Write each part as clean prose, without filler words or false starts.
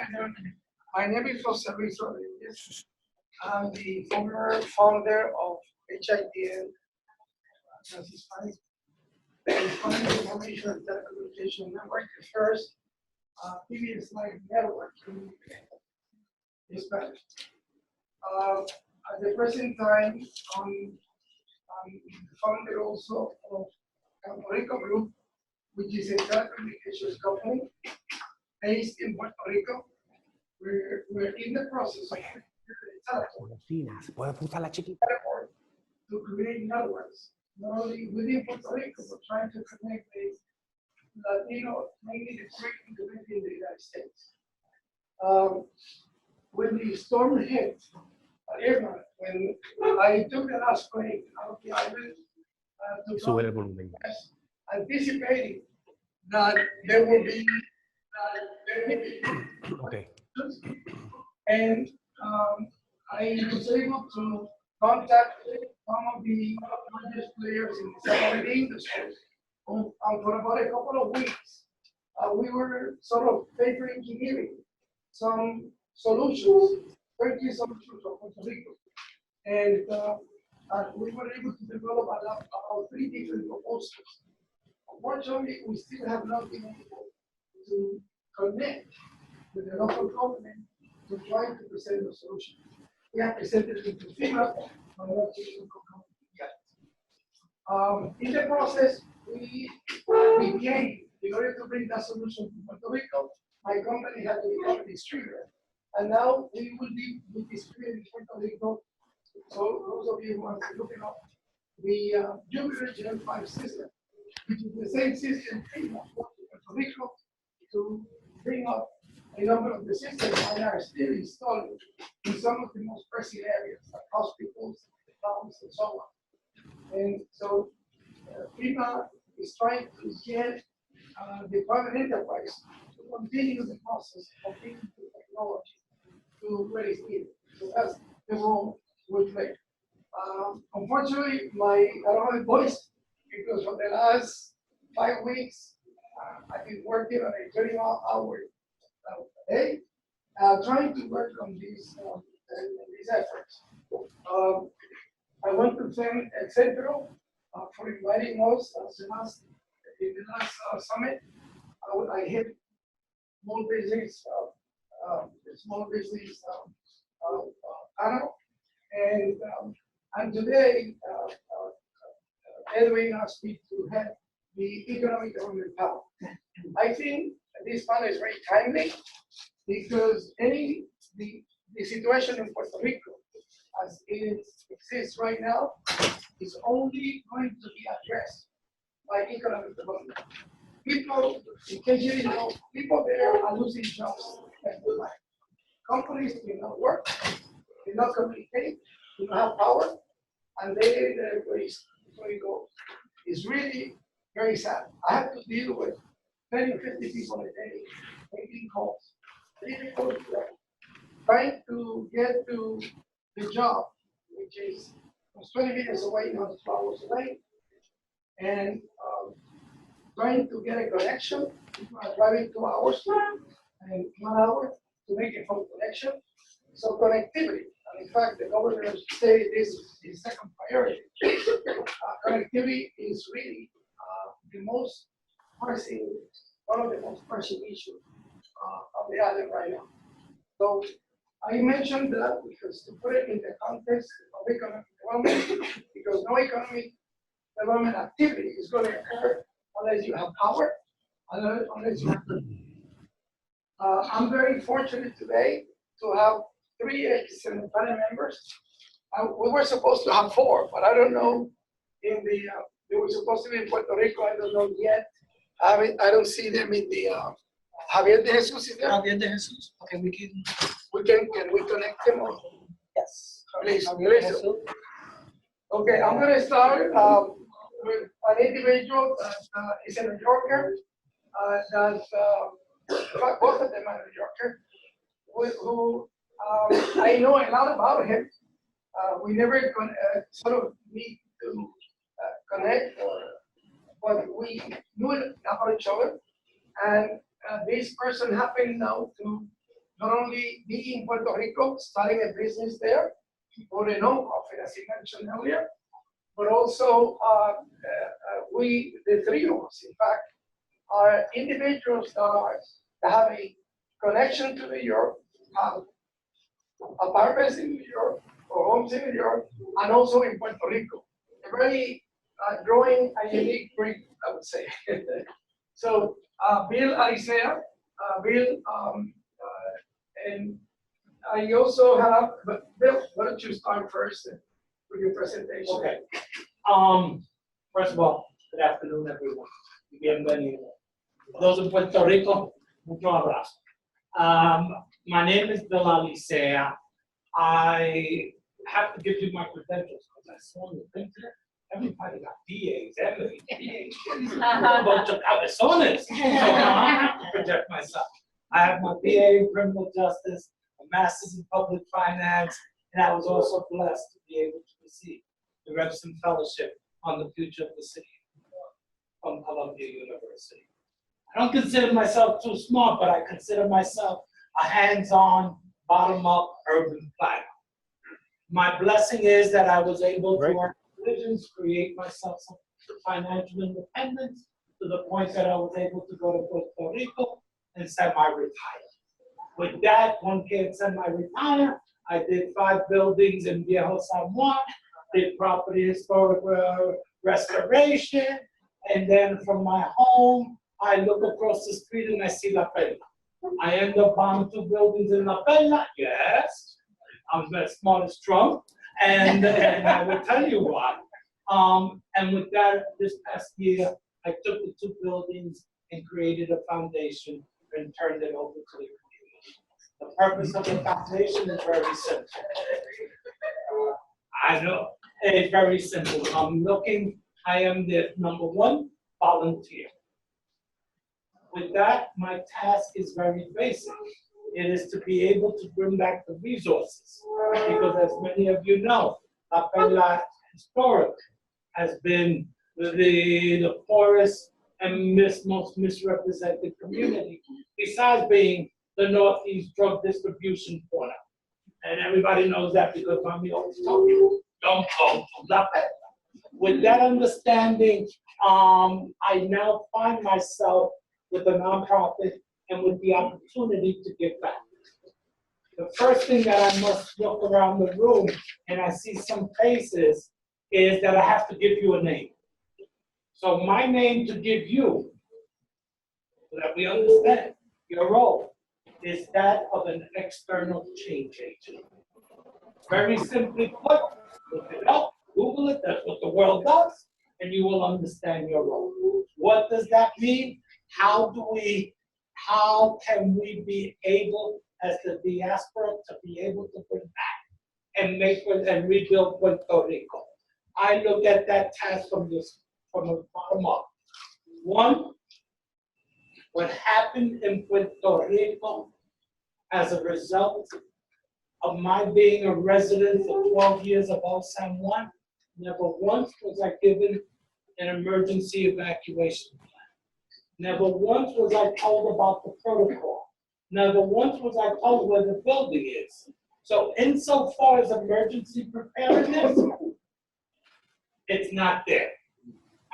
afternoon. My name is Jose Luis Rodriguez. I'm the former founder of HITN, the Hispanic Information and Telecommunication Network, the first PBS Live network in Spanish. At the present time, I'm the founder also of Puerto Group, which is a telecommunications company based in Puerto Rico. We're in the process of to create networks, not only within Puerto Rico, but trying to connect with Latino, mainly the Rican community in the United States. When the storm hit Irwin, when I took the last plane out of the island, anticipating that there will be okay. And I was able to contact some of the largest players in the industry. For about a couple of weeks, we were sort of paper engineering some solutions, turnkey solutions for Puerto Rico. And we were able to develop about 3 different proposals. Unfortunately, we still have not been able to connect with the local government to try to present the solution. We have presented it to FEMA, but not to the local government yet. In the process, we became, in order to bring that solution to Puerto Rico, my company had to become a distributor. And now we will be distributing in Puerto Rico. So those of you who are looking up the Jupiter Gen 5 system, which is the same system in Puerto Rico to bring up a number of the systems that are still installed in some of the most pressing areas, like hospitals, towns, and so on. And so FEMA is trying to get the private enterprise to continue the process of bringing the technology to where it's needed. So that's the role we play. Unfortunately, I don't have a voice because for the last 5 weeks, I've been working on a 30-hour day, trying to work on these efforts. I want to thank Centro for inviting us in the last summit. I hit small business panel, and today Irwin asked me to head the economic government panel. I think this panel is very timely because the situation in Puerto Rico as it exists right now is only going to be addressed by economic development. People, in case you didn't know, people there are losing jobs left and right. Companies cannot work, cannot communicate, do not have power, and their employees go. It's really very sad. I have to deal with 10 or 50 people a day making calls, trying to get to the job, which is 20 minutes away, not 2 hours away, and trying to get a connection. People are driving 2 hours and 1 hour to make a phone connection. So connectivity, and in fact, the governor said this is his second priority. Connectivity is really the most pressing, one of the most pressing issues of the island right now. So I mentioned that because to put it in the context of economic development, because no economic development activity is going to occur unless you have power, unless you have. I'm very fortunate today to have 3 excellent panel members. We were supposed to have 4, but I don't know. They were supposed to be in Puerto Rico. I don't know yet. I don't see them in the. Javier de Jesus is there. Javier de Jesus. Okay, can we connect them? Or? Yes. Please. Okay, I'm going to start with an individual that is a New Yorker. Both of them are New Yorker. Who I know a lot about him. We never sort of need to connect, but we knew about each other. And this person happened now to not only be in Puerto Rico, starting a business there, or a non-profit, as you mentioned earlier, but also we, the three of us, in fact, are individuals that have a connection to New York, have apartments in New York, or homes in New York, and also in Puerto Rico. A very growing and unique breed, I would say. So, Bill, Alicia, Bill, and I also have, but Bill, why don't you start first with your presentation? Okay. First of all, good afternoon, everyone. Bienvenido. Those in Puerto Rico, mucho abrazo. My name is Bill Alicea. I have to give you my credentials because I saw the thing there. Everybody got DAs, MAs, PhDs, a bunch of cabezones. So now I have to project myself. I have my BA in criminal justice, a master's in public finance, and I was also blessed to be able to receive the Revson Fellowship on the future of the city from Columbia University. I don't consider myself too smart, but I consider myself a hands-on, bottom-up urban planner. My blessing is that I was able to work religions, create myself some financial independence to the point that I was able to go to Puerto Rico and semi-retire. With that, one can't semi-retire. I did 5 buildings in Viejo San Juan, did property historic restoration, and then from my home, I look across the street and I see La Perla. I end up buying 2 buildings in La Perla, yes. I'm as smart as Trump, and I will tell you why. And with that, this past year, I took the 2 buildings and created a foundation and turned it over to the community. The purpose of the foundation is very simple. I know, it's very simple. I am the #1 volunteer. With that, my task is very basic. It is to be able to bring back the resources. Because as many of you know, La Perla historic has been the poorest and most misrepresented community, besides being the Northeast drug distribution corner. And everybody knows that because mommy always told you, don't go to La Perla. With that understanding, I now find myself with a nonprofit and with the opportunity to give back. The first thing that I must look around the room and I see some faces is that I have to give you a name. So my name to give you, so that we understand your role, is that of an external change agent. Very simply put, look it up, Google it, that's what the world does, and you will understand your role. What does that mean? How can we be able, as the diaspora, to be able to bring back and rebuild Puerto Rico? I look at that task from the bottom up. One, what happened in Puerto Rico as a result of my being a resident for 12 years above San Juan, never once was I given an emergency evacuation plan. Never once was I told about the protocol. Never once was I told where the building is. So insofar as emergency preparedness, it's not there,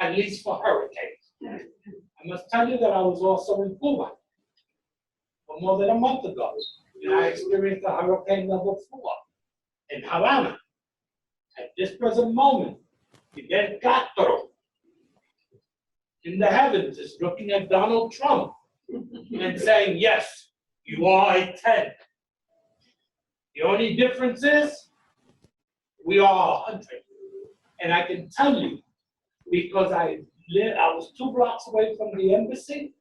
at least for hurricanes. I must tell you that I was also in Cuba for more than a month ago, and I experienced a hurricane level 4 in Havana. At this present moment, Fidel Castro in the heavens is looking at Donald Trump and saying, yes, you are a 10. The only difference is we are 100. And I can tell you, because I was 2 blocks away from the embassy,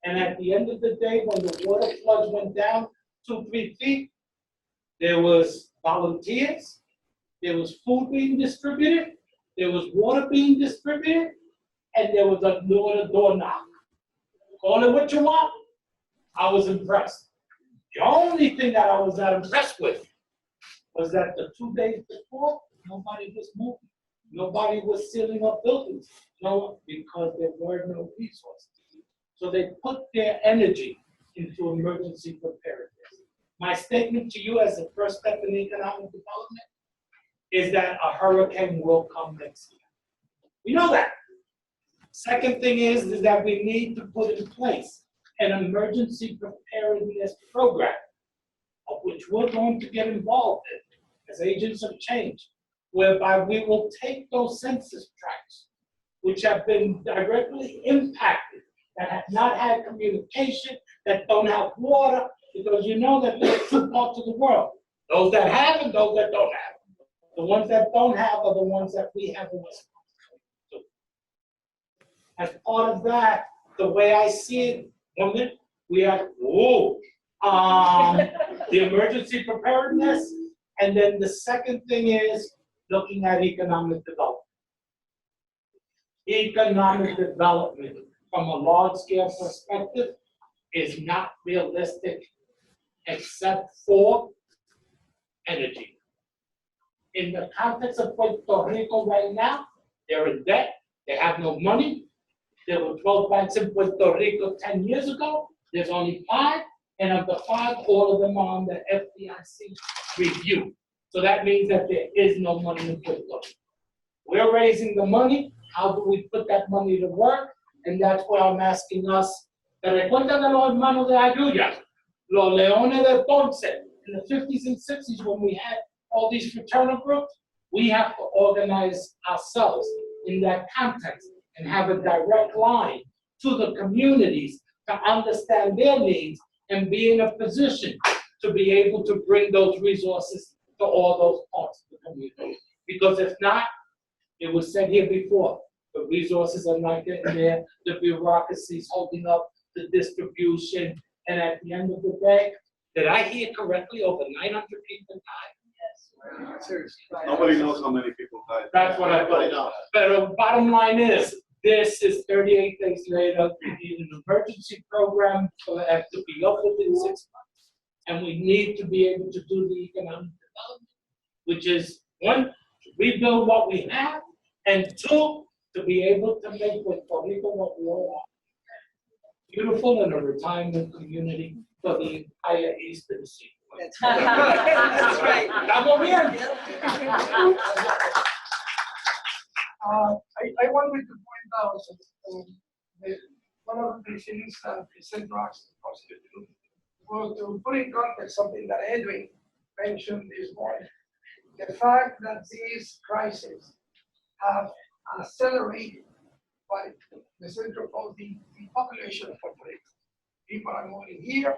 and at the end of the day, when the water floods went down 2-3 feet, there was volunteers, there was food being distributed, there was water being distributed, and there was a door knock. Call it what you want. I was impressed. The only thing that I was not impressed with was that the 2 days before, nobody was moving. Nobody was sealing up buildings. No, because there were no resources. So they put their energy into emergency preparedness. My statement to you as a first step in economic development is that a hurricane will come next year. We know that. Second thing is that we need to put in place an emergency preparedness program, of which we're going to get involved in as agents of change, whereby we will take those census tracts, which have been directly impacted, that have not had communication, that don't have water, because you know that there are two parts of the world, those that have and those that don't have. The ones that don't have are the ones that we have a responsibility to. As part of that, the way I see it, woman, we have, the emergency preparedness, and then the second thing is looking at economic development. Economic development from a large-scale perspective is not realistic except for energy. In the context of Puerto Rico right now, they're in debt, they have no money. There were 12 banks in Puerto Rico 10 years ago, there's only 5, and of the 5, all of them are on the FDIC review. So that means that there is no money in Puerto Rico. We're raising the money, how do we put that money to work? And that's why I'm asking us, ¿te recuerdan de los hermanos de Ayuya? Los Leones de Ponce, in the 50s and 60s when we had all these fraternal groups, we have to organize ourselves in that context and have a direct line to the communities to understand their needs and be in a position to be able to bring those resources to all those parts of the community. Because if not, it was said here before, the resources are not getting there, the bureaucracy is holding up the distribution, and at the end of the day, did I hear correctly, over 900 people died? Seriously. Nobody knows how many people died. That's what I thought. But the bottom line is, this is 38 days later, we need an emergency program for that to be up within 6 months. And we need to be able to do the economic development, which is 1, to rebuild what we have, and 2, to be able to make Puerto Rico what we all want. Beautiful and a retirement community for the entire Eastern Seaboard. That's right. Estamos bien. I wanted to point out that one of the things that the Centro was to do was to put in context something that Edwin mentioned this morning. The fact that these crises have accelerated by the Centro calls the population of Puerto Rico. People are moving here,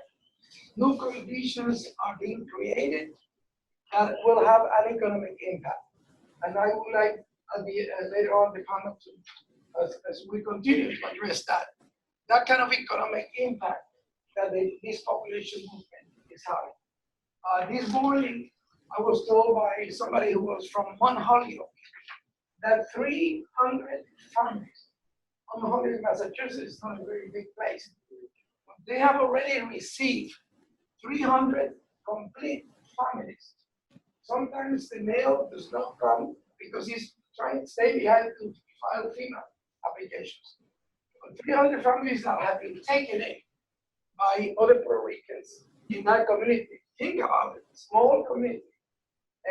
new conditions are being created that will have an economic impact. And I would like later on the panel to, as we continue to address that kind of economic impact that this population movement is having. This morning, I was told by somebody who was from Mount Holyoke that 300 families, Mount Holyoke, Massachusetts is not a very big place, but they have already received 300 complete families. Sometimes the male does not come because he's trying to stay behind to file FEMA applications. But 300 families now have been taken in by other Puerto Ricans in that community. Think about it, small community.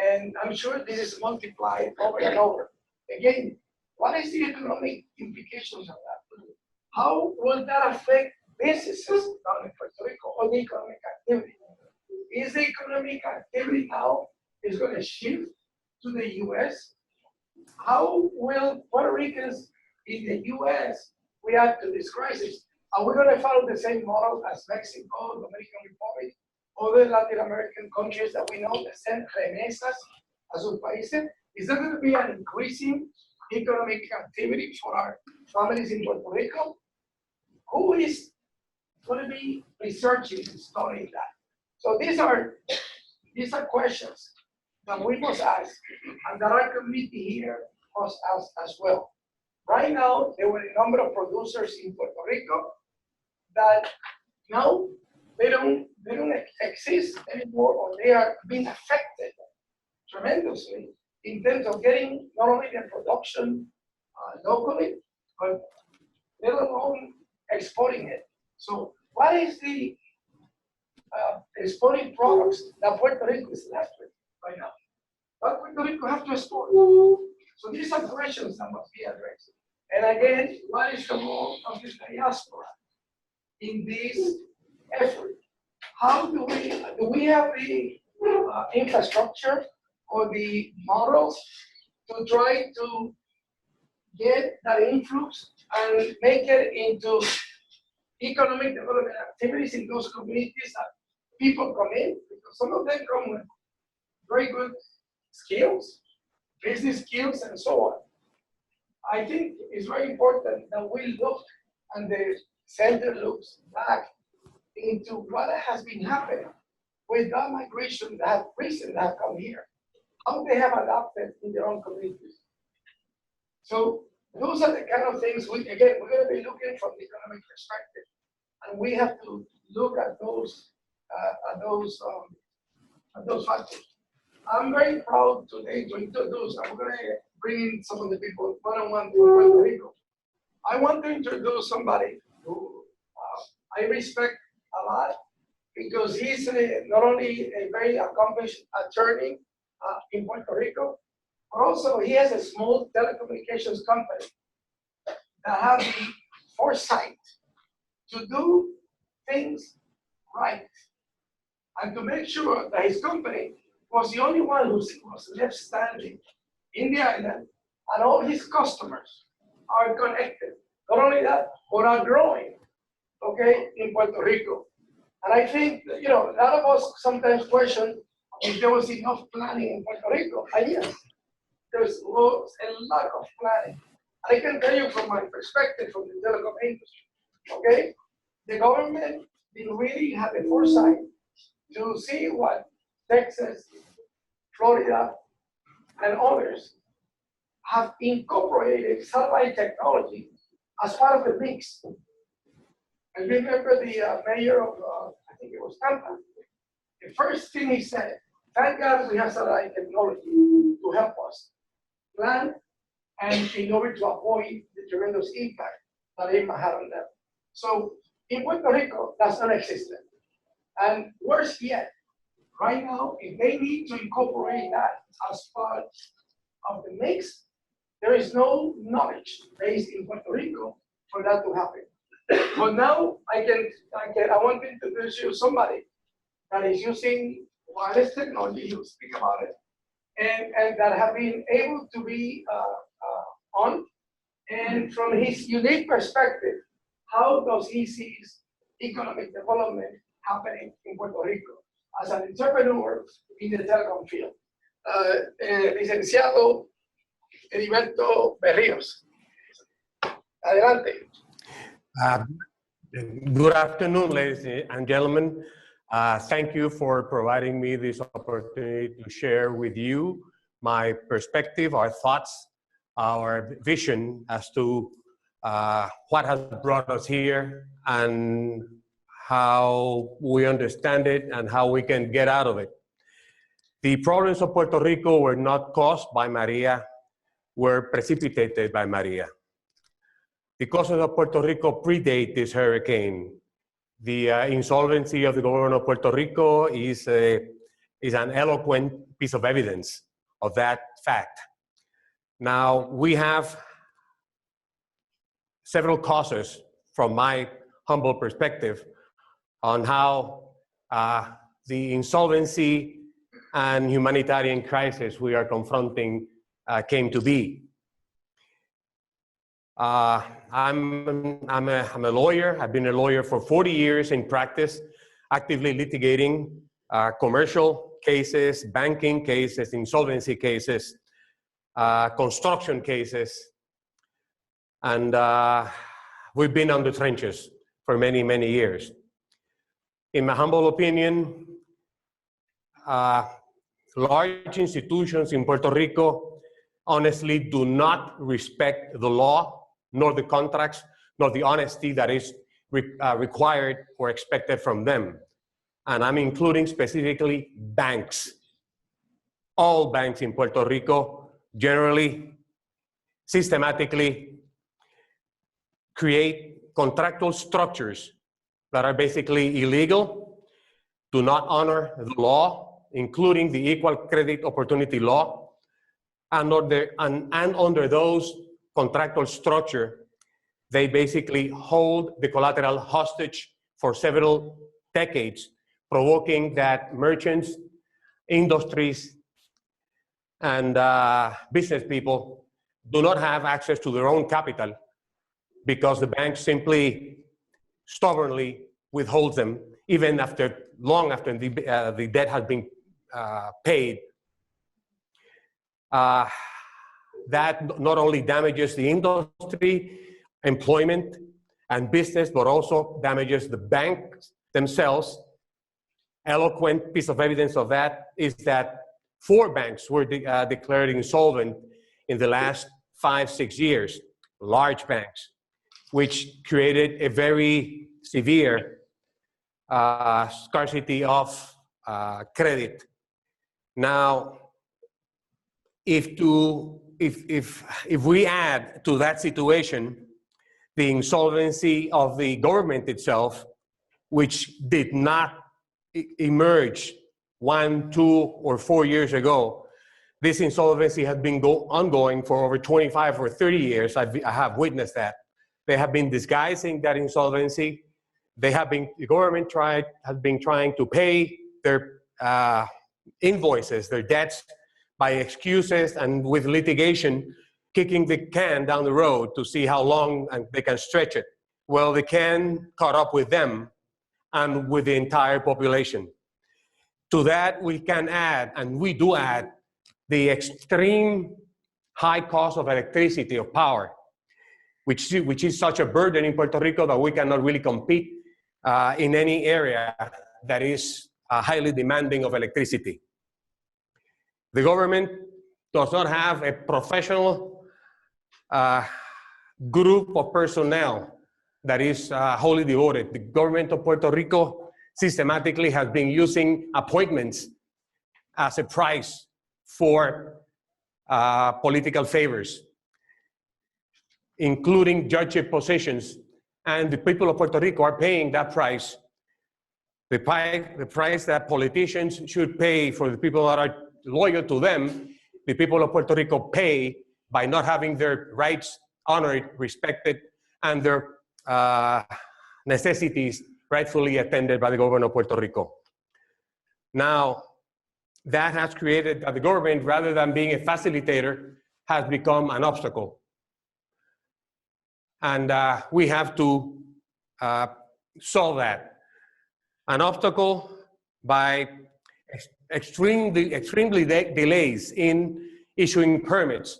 And I'm sure this is multiplied over and over. Again, what is the economic implications of that? How will that affect businesses down in Puerto Rico or the economic activity? Is the economic activity now is going to shift to the US? How will Puerto Ricans in the US react to this crisis? Are we going to follow the same model as Mexico, Dominican Republic, other Latin American countries that we know, the send remesas a sus países? Is there going to be an increasing economic activity for our families in Puerto Rico? Who is going to be researching and studying that? So these are questions that we must ask and that our committee here must ask as well. Right now, there were a number of producers in Puerto Rico that now they don't exist anymore, or they are being affected tremendously in terms of getting not only their production locally, but let alone exporting it. So what is the exporting products that Puerto Rico is left with right now. But Puerto Rico have to export. So these are questions that must be addressed. And again, what is the role of the diaspora in this effort? How do we have the infrastructure or the models to try to get that influx and make it into economic development activities in those communities that people come in? Because some of them come with very good skills, business skills, and so on. I think it's very important that we look and the center looks back into what has been happening with that migration that have recently have come here, how they have adapted in their own communities. So those are the kind of things we're going to be looking from the economic perspective, and we have to look at those factors. I'm very proud today to introduce, I'm going to bring in some of the people one-on-one from Puerto Rico. I want to introduce somebody who I respect a lot because he's not only a very accomplished attorney in Puerto Rico, but also he has a small telecommunications company that has the foresight to do things right and to make sure that his company was the only one who was left standing in the island, and all his customers are connected. Not only that, but are growing, okay, in Puerto Rico. And I think, a lot of us sometimes question if there was enough planning in Puerto Rico. And yes, there's a lot of planning. I can tell you from my perspective from the telecom industry, okay, the government didn't really have the foresight to see what Texas, Florida, and others have incorporated satellite technology as part of the mix. And remember the mayor of, I think it was Tampa, the first thing he said, thank God we have satellite technology to help us plan and in order to avoid the tremendous impact that it might have on them. So in Puerto Rico, that's non-existent. And worse yet, right now, if they need to incorporate that as part of the mix, there is no knowledge based in Puerto Rico for that to happen. But now I want to introduce you to somebody that is using wireless technology, he'll speak about it, and that have been able to be on, and from his unique perspective, how does he see economic development happening in Puerto Rico as an entrepreneur in the telecom field. Licenciado Heriberto Berríos. Adelante. Good afternoon, ladies and gentlemen. Thank you for providing me this opportunity to share with you my perspective, our thoughts, our vision as to what has brought us here and how we understand it and how we can get out of it. The problems of Puerto Rico were not caused by Maria, were precipitated by Maria. The causes of Puerto Rico predate this hurricane. The insolvency of the government of Puerto Rico is an eloquent piece of evidence of that fact. Now, we have several causes from my humble perspective on how the insolvency and humanitarian crisis we are confronting came to be. I'm a lawyer. I've been a lawyer for 40 years in practice, actively litigating commercial cases, banking cases, insolvency cases, construction cases, and we've been on the trenches for many, many years. In my humble opinion, large institutions in Puerto Rico honestly do not respect the law, nor the contracts, nor the honesty that is required or expected from them. And I'm including specifically banks. All banks in Puerto Rico generally, systematically create contractual structures that are basically illegal do not honor the law, including the Equal Credit Opportunity Law, and under those contractual structure, they basically hold the collateral hostage for several decades, provoking that merchants, industries, and business people do not have access to their own capital because the bank simply stubbornly withholds them, even long after the debt has been paid. That not only damages the industry, employment, and business, but also damages the banks themselves. Eloquent piece of evidence of that is that 4 banks were declared insolvent in the last 5-6 years, large banks, which created a very severe scarcity of credit. Now, if we add to that situation the insolvency of the government itself, which did not emerge 1, 2, or 4 years ago, this insolvency has been ongoing for over 25 or 30 years. I have witnessed that. They have been disguising that insolvency. The government has been trying to pay their invoices, their debts, by excuses and with litigation, kicking the can down the road to see how long they can stretch it. Well, the can caught up with them and with the entire population. To that, we can add, and we do add, the extreme high cost of electricity, of power, which is such a burden in Puerto Rico that we cannot really compete in any area that is highly demanding of electricity. The government does not have a professional group of personnel that is wholly devoted. The government of Puerto Rico systematically has been using appointments as a price for political favors, including judgeship positions, and the people of Puerto Rico are paying that price. The price that politicians should pay for the people that are loyal to them, the people of Puerto Rico pay by not having their rights honored, respected, and their necessities rightfully attended by the government of Puerto Rico. Now, that has created that the government, rather than being a facilitator, has become an obstacle. And we have to solve that. An obstacle by extremely delays in issuing permits.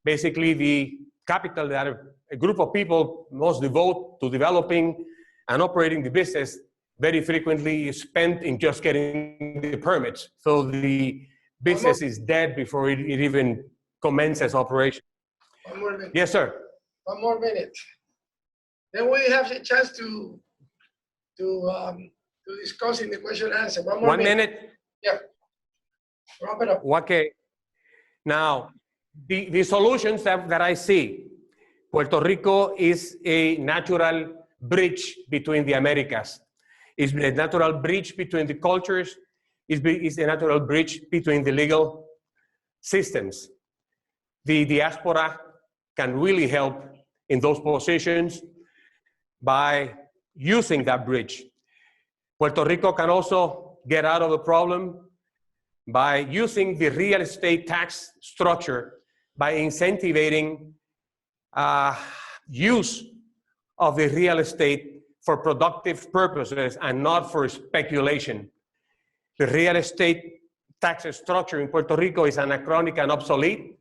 Basically, the capital that a group of people must devote to developing and operating the business very frequently is spent in just getting the permits. So the business is dead before it even commences operation. 1 more minute. Yes, sir. 1 more minute. Then we have a chance to discuss in the question and answer. 1 more 1 minute. Yeah. Wrap it up. Okay. Now, the solutions that I see, Puerto Rico is a natural bridge between the Americas. It's a natural bridge between the cultures. It's a natural bridge between the legal systems. The diaspora can really help in those positions by using that bridge. Puerto Rico can also get out of the problem by using the real estate tax structure, by incentivizing use of the real estate for productive purposes and not for speculation. The real estate tax structure in Puerto Rico is anachronic and obsolete,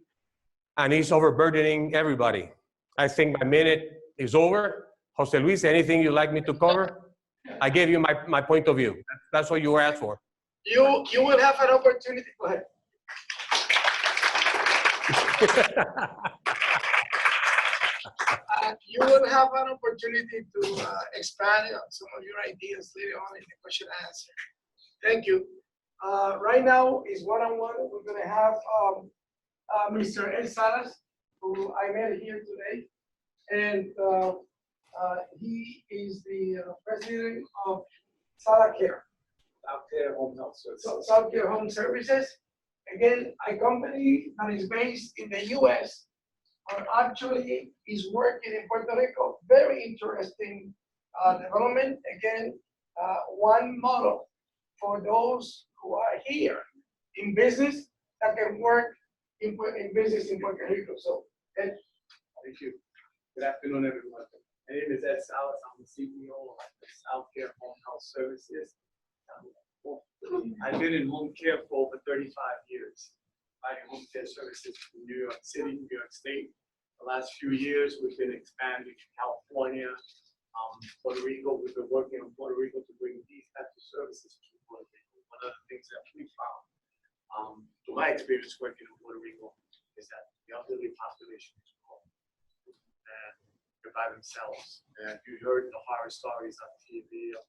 and is overburdening everybody. I think my minute is over. Jose Luis, anything you'd like me to cover? I gave you my point of view. That's what you were asked for. You will have an opportunity. Go ahead. You will have an opportunity to expand on some of your ideas later on in the question and answer. Thank you. Right now is one-on-one. We're going to have Mr. El Salas, who I met here today, and he is the president of Sala Care. Out there, home health services. So South Care Home Services. Again, a company that is based in the US actually is working in Puerto Rico. Very interesting development. Again, one model for those who are here in business that can work in business in Puerto Rico. So, Ed. Thank you. Good afternoon, everyone. My name is Ed Salas. I'm the CEO of South Care Home Health Services. I've been in home care for over 35 years, providing home care services in New York City, New York State. The last few years, we've been expanding to California, Puerto Rico. We've been working on Puerto Rico to bring these types of services to Puerto Rico. One of the things that we found, through my experience working in Puerto Rico, is that the elderly population is growing. And they're by themselves. And you heard the horror stories on TV of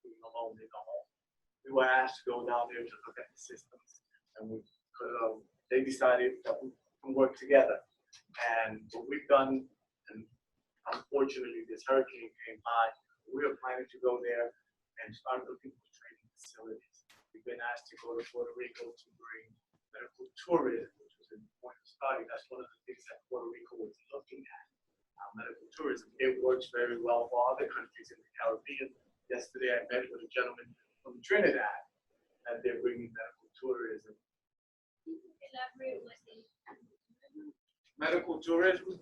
being alone in the home. We were asked to go down there to look at the systems, and they decided that we can work together. And what we've done, and unfortunately this hurricane came by, we were planning to go there and start looking for training facilities. We've been asked to go to Puerto Rico to bring medical tourism, which was an important study. That's one of the things that Puerto Rico was looking at, medical tourism. It works very well for other countries in the Caribbean. Yesterday I met with a gentleman from Trinidad, and they're bringing medical tourism. Elaborate what they Medical tourism,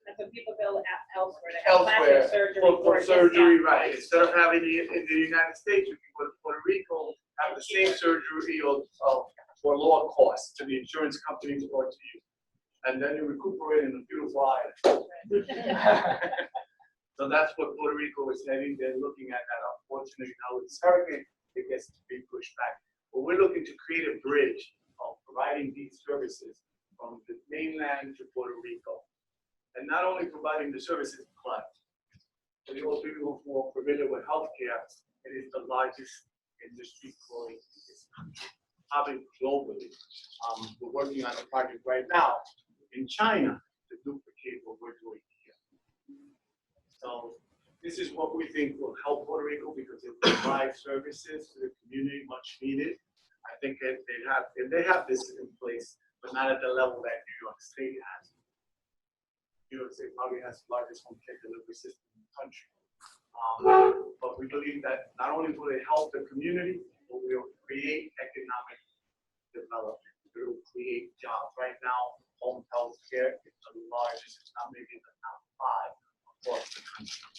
And so people go elsewhere to have elsewhere plastic surgery for a surgery, discount right? price. Instead of having it in the United States, you can go to Puerto Rico, have the same surgery or for lower cost to the insurance companies or to you. And then you recuperate in a beautiful island. So that's what Puerto Rico is heading. They're looking at that. Unfortunately, now with this hurricane, it gets to be pushed back. But we're looking to create a bridge of providing these services from the mainland to Puerto Rico. And not only providing the services, but for those people who are familiar with healthcare, it is the largest industry growing in this country, probably globally. We're working on a project right now in China to duplicate what we're doing here. So this is what we think will help Puerto Rico because it will provide services to the community much needed. I think that they have this in place, but not at the level that New York State has. New York State probably has the largest home care delivery system in the country. But we believe that not only will it help the community, but we will create economic development. It will create jobs. Right now, home health care is the largest, it's not maybe the top 5 across the country.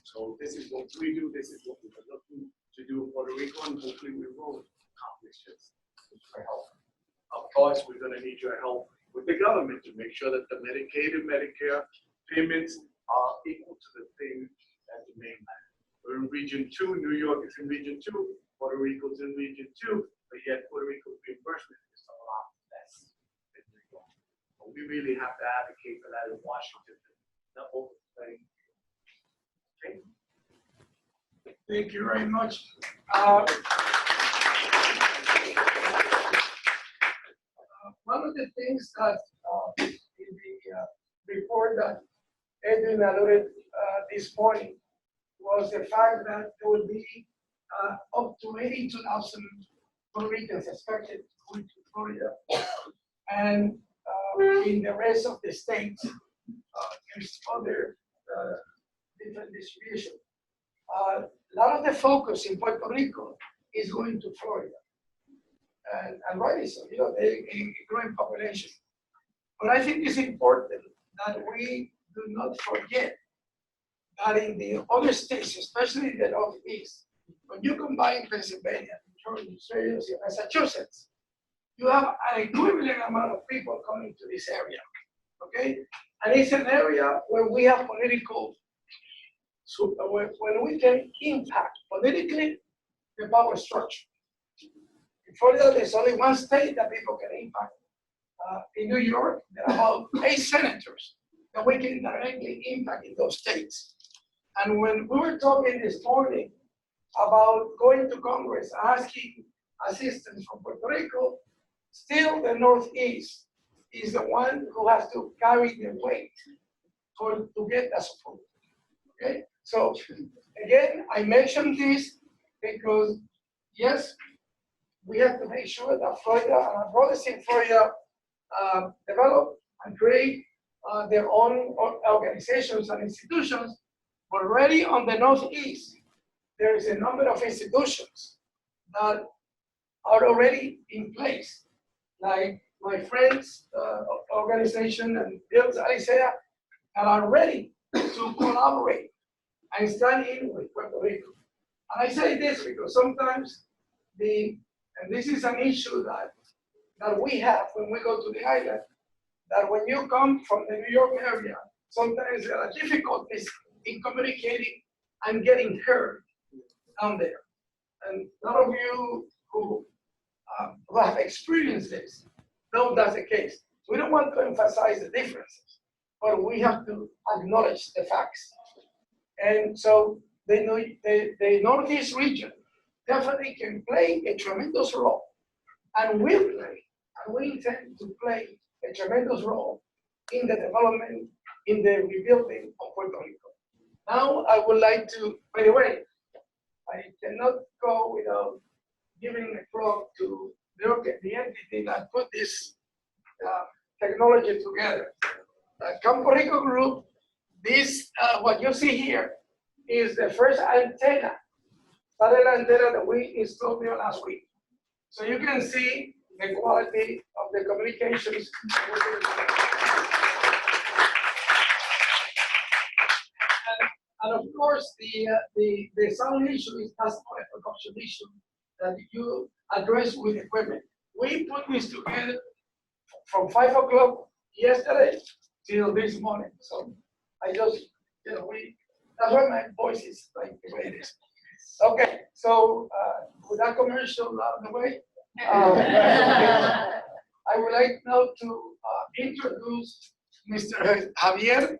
So this is what we do. This is what we're looking to do in Puerto Rico, and hopefully we will accomplish this for help. Of course, we're going to need your help with the government to make sure that the Medicaid and Medicare payments are equal to the thing at the mainland. We're in Region 2. New York is in Region 2. Puerto Rico is in Region 2. But yet Puerto Rico's reimbursement is a lot less than New York. But we really have to advocate for that in Washington. Not overplaying. Okay. Thank you very much. One of the things that in the report that Edwin alluded this morning was the fact that there will be up to 82,000 Puerto Ricans expected to go to Florida. And in the rest of the states, there's other different distribution. A lot of the focus in Puerto Rico is going to Florida. And rightly so, you know, a growing population. But I think it's important that we do not forget that in the other states, especially the Northeast, when you combine Pennsylvania, Georgia, Massachusetts, you have an equivalent amount of people coming to this area, okay? And it's an area where we have political, when we can impact politically the power structure. In Florida, there's only one state that people can impact. In New York, there are about 8 senators that we can directly impact in those states. And when we were talking this morning about going to Congress, asking assistance from Puerto Rico, still the Northeast is the one who has to carry the weight to get that support. Okay, so again, I mentioned this because yes, we have to make sure that Florida and our brothers in Florida develop and create their own organizations and institutions. But already on the Northeast, there is a number of institutions that are already in place, like my friend's organization and Bill's Alicia, that are ready to collaborate and stand in with Puerto Rico. And I say this because sometimes and this is an issue that we have when we go to the island, that when you come from the New York area, sometimes there are difficulties in communicating and getting heard down there. And a lot of you who have experienced this know that's the case. We don't want to emphasize the differences, but we have to acknowledge the facts. And so the Northeast region definitely can play a tremendous role, and will play, and we intend to play a tremendous role in the development, in the rebuilding of Puerto Rico. Now, I would like to, by the way, I cannot go without giving a plug to the entity that put this technology together. The Campo Rico group, this, what you see here, is the first antenna, satellite antenna that we installed here last week. So you can see the quality of the communications. And of course, the sound issue is just not a production issue that you address with equipment. We put this together from 5 o'clock yesterday till this morning. So I just, that's why my voice is like the way it is. Okay, so with that commercial out of the way, I would like now to introduce Mr. Javier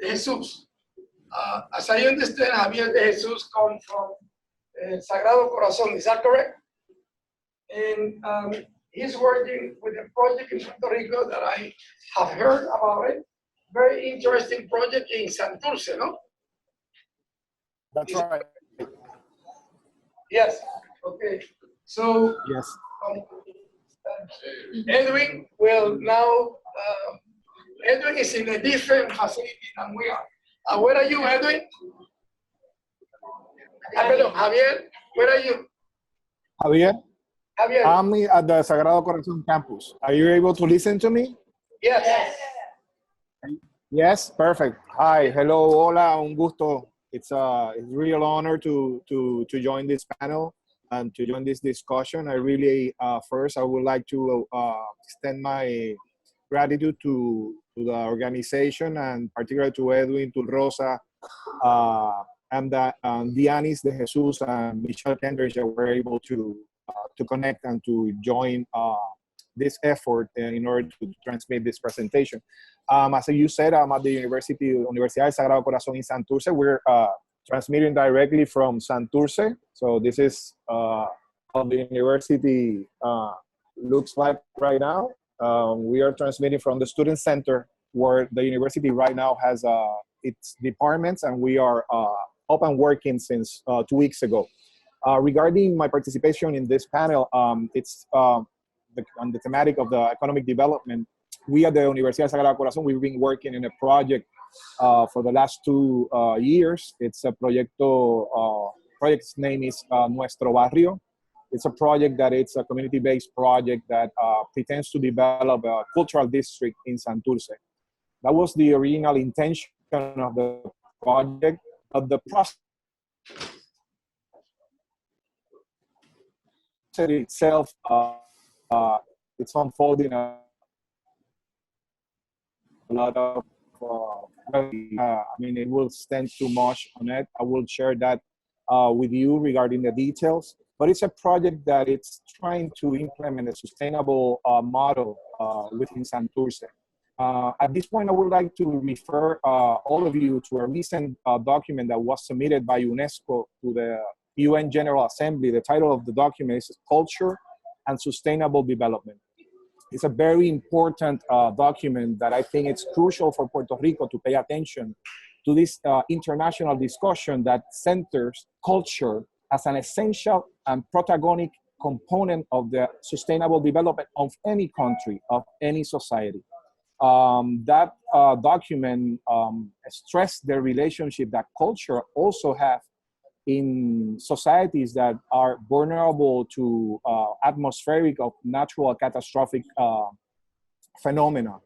de Jesus. As I understand, Javier de Jesus comes from Sagrado Corazón, is that correct? And he's working with a project in Puerto Rico that I have heard about it. Very interesting project in Santurce, no? That's right. Yes, okay. So Yes. Edwin will now, Edwin is in a different facility than we are. Where are you, Edwin? Hello, Javier, where are you? Javier, Javier, I'm at the Sagrado Corazón campus. Are you able to listen to me? yes. Yes, perfect. Hi, hello, hola, un gusto. It's a real honor to join this panel and to join this discussion. I really, first, I would like to extend my gratitude to the organization, and particularly to Edwin, to Rosa, and Dianis de Jesus and Michelle Kendrick that were able to connect and to join this effort in order to transmit this presentation. As you said, I'm at the Universidad Sagrado Corazón in Santurce. We're transmitting directly from Santurce. So this is how the university looks like right now. We are transmitting from the Student Center, where the university right now has its departments, and we are up and working since 2 weeks ago. Regarding my participation in this panel, it's on the thematic of the economic development. We at the Universidad Sagrado Corazón, we've been working in a project for the last 2 years. It's a project's name is Nuestro Barrio. It's a project that it's a community-based project that pretends to develop a cultural district in Santurce. That was the original intention of the project, but the process itself, it's unfolding a lot of, I mean, it will stand too much on it. I will share that with you regarding the details, but it's a project that it's trying to implement a sustainable model within Santurce. At this point, I would like to refer all of you to a recent document that was submitted by UNESCO to the UN General Assembly. The title of the document is Culture and Sustainable Development. It's a very important document that I think it's crucial for Puerto Rico to pay attention to this international discussion that centers culture as an essential and protagonic component of the sustainable development of any country, of any society. That document stressed the relationship that culture also has in societies that are vulnerable to atmospheric of natural catastrophic phenomena.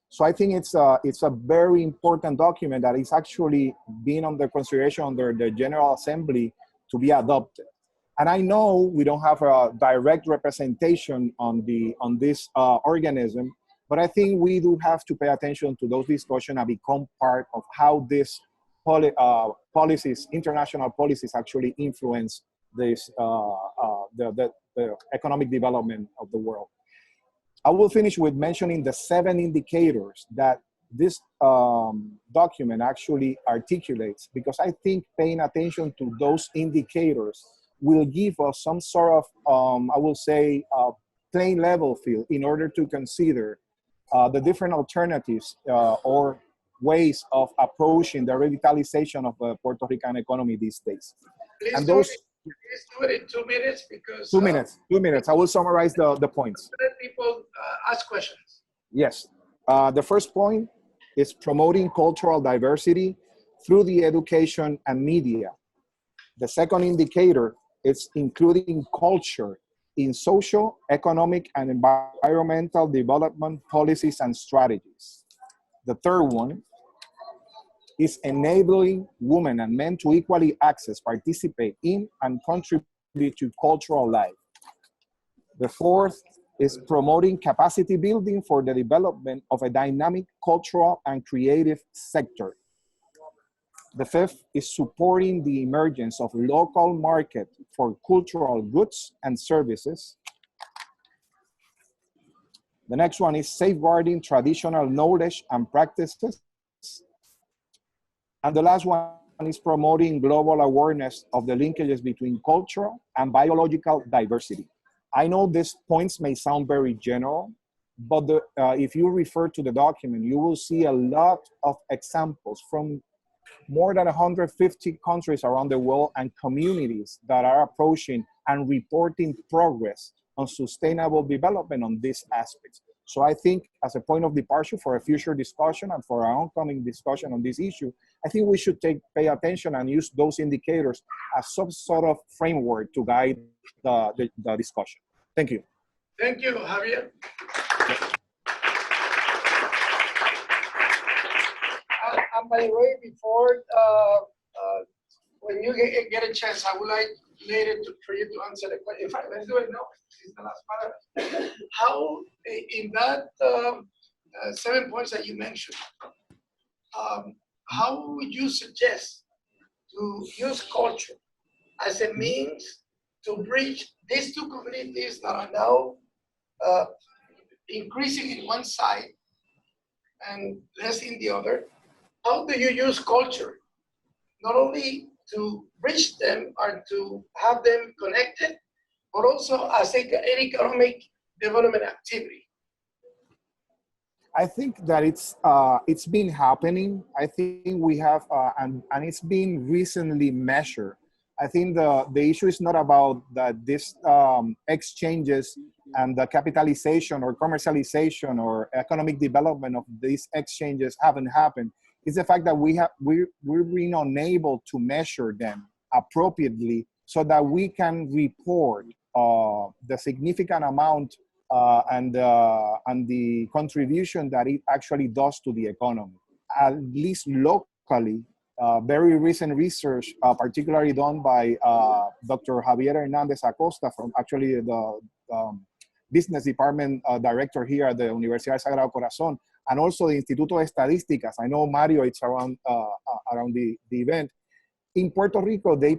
So I think it's a very important document that is actually being under consideration under the General Assembly to be adopted. And I know we don't have a direct representation on this organism, but I think we do have to pay attention to those discussions and become part of how these policies, international policies, actually influence this the economic development of the world. I will finish with mentioning the 7 indicators that this document actually articulates, because I think paying attention to those indicators will give us some sort of, I will say, plain level field in order to consider the different alternatives or ways of approaching the revitalization of the Puerto Rican economy these days. And those, please do it in 2 minutes because 2 minutes, 2 minutes. I will summarize the points. let people ask questions. Yes. The first point is promoting cultural diversity through the education and media. The second indicator is including culture in social, economic, and environmental development policies and strategies. The third one is enabling women and men to equally access, participate in, and contribute to cultural life. The fourth is promoting capacity building for the development of a dynamic cultural and creative sector. The fifth is supporting the emergence of local market for cultural goods and services. The next one is safeguarding traditional knowledge and practices. And the last one is promoting global awareness of the linkages between cultural and biological diversity. I know these points may sound very general, but if you refer to the document, you will see a lot of examples from more than 150 countries around the world and communities that are approaching and reporting progress on sustainable development on these aspects. So I think as a point of departure for a future discussion and for our oncoming discussion on this issue, I think we should pay attention and use those indicators as some sort of framework to guide the discussion. Thank you. Thank you, Javier. And by the way, before, when you get a chance, I would like later for you to answer the question. In fact, let's do it now. This is the last part. How, in that 7 points that you mentioned, how would you suggest to use culture as a means to bridge these two communities that are now increasing in one side and less in the other? How do you use culture not only to bridge them or to have them connected, but also as an economic development activity? I think that it's been happening. I think we have, and it's been recently measured. I think the issue is not about that these exchanges and the capitalization or commercialization or economic development of these exchanges haven't happened. It's the fact that we're being unable to measure them appropriately so that we can report the significant amount and the contribution that it actually does to the economy. At least locally, very recent research, particularly done by Dr. Javier Hernandez Acosta from actually the business department director here at the Universidad Sagrado Corazón, and also the Instituto de Estadísticas. I know Mario, it's around the event. In Puerto Rico, they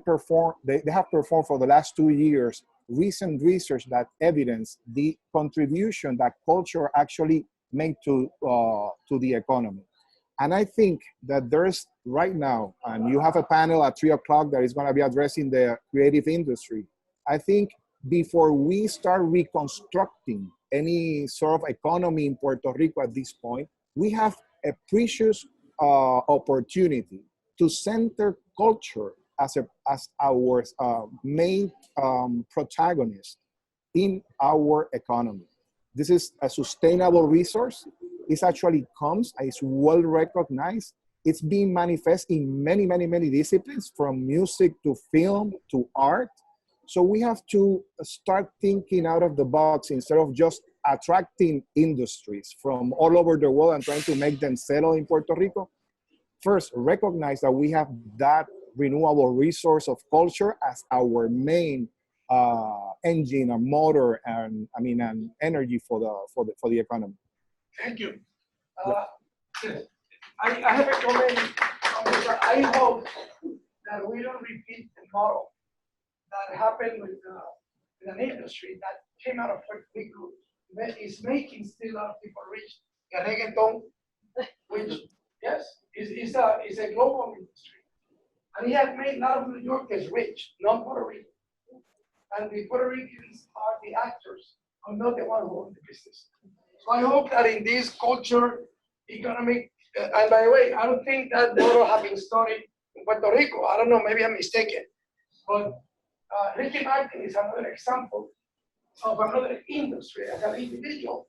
have performed for the last 2 years recent research that evidence the contribution that culture actually made to the economy. And I think that there's right now, and you have a panel at 3 o'clock that is going to be addressing the creative industry. I think before we start reconstructing any sort of economy in Puerto Rico at this point, we have a precious opportunity to center culture as our main protagonist in our economy. This is a sustainable resource. It actually comes, it's well recognized. It's being manifest in many, many, many disciplines, from music to film to art. So we have to start thinking out of the box instead of just attracting industries from all over the world and trying to make them settle in Puerto Rico. First, recognize that we have that renewable resource of culture as our main engine or motor, and and energy for the economy. Thank you. I have a comment on this. I hope that we don't repeat the model that happened with an industry that came out of Puerto Rico, that is making still a lot of people rich. The reggaeton, which, yes, is a global industry. And it has made a lot of New Yorkers rich, not Puerto Rico. And the Puerto Ricans are the actors, and not the one who own the business. So I hope that in this culture, economic, and by the way, I don't think that model has been studied in Puerto Rico. I don't know, maybe I'm mistaken. But Ricky Martin is another example of another industry as an individual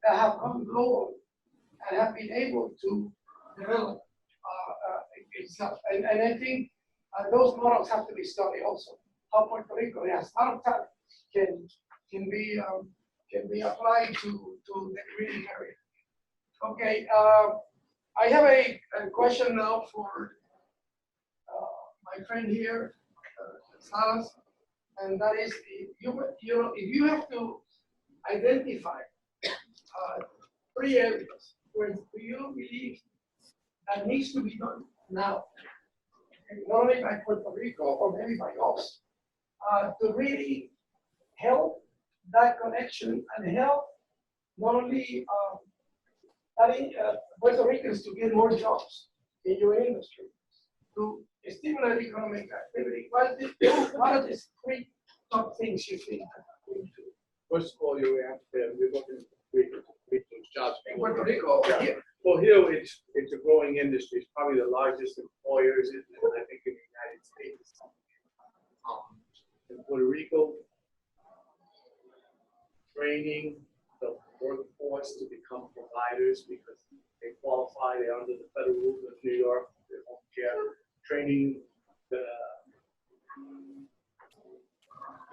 that have gone global and have been able to develop itself. And I think those models have to be studied also. How Puerto Rico has a lot of talent can be applied to the green area. Okay, I have a question now for my friend here, Salas, and that is, if you have to identify 3 areas where you believe that needs to be done now, not only by Puerto Rico or maybe by us, to really help that connection and help not only Puerto Ricans to get more jobs in your industry, to stimulate economic activity. What are the 3 top things you think that we do? First of all, you have to, we're looking to create those jobs. In Puerto Rico, Yeah. here. Well, here it's a growing industry. It's probably the largest employers in, I think, in the United States. In Puerto Rico, training the workforce to become providers because they qualify, they're under the federal rules of New York, their home care, training the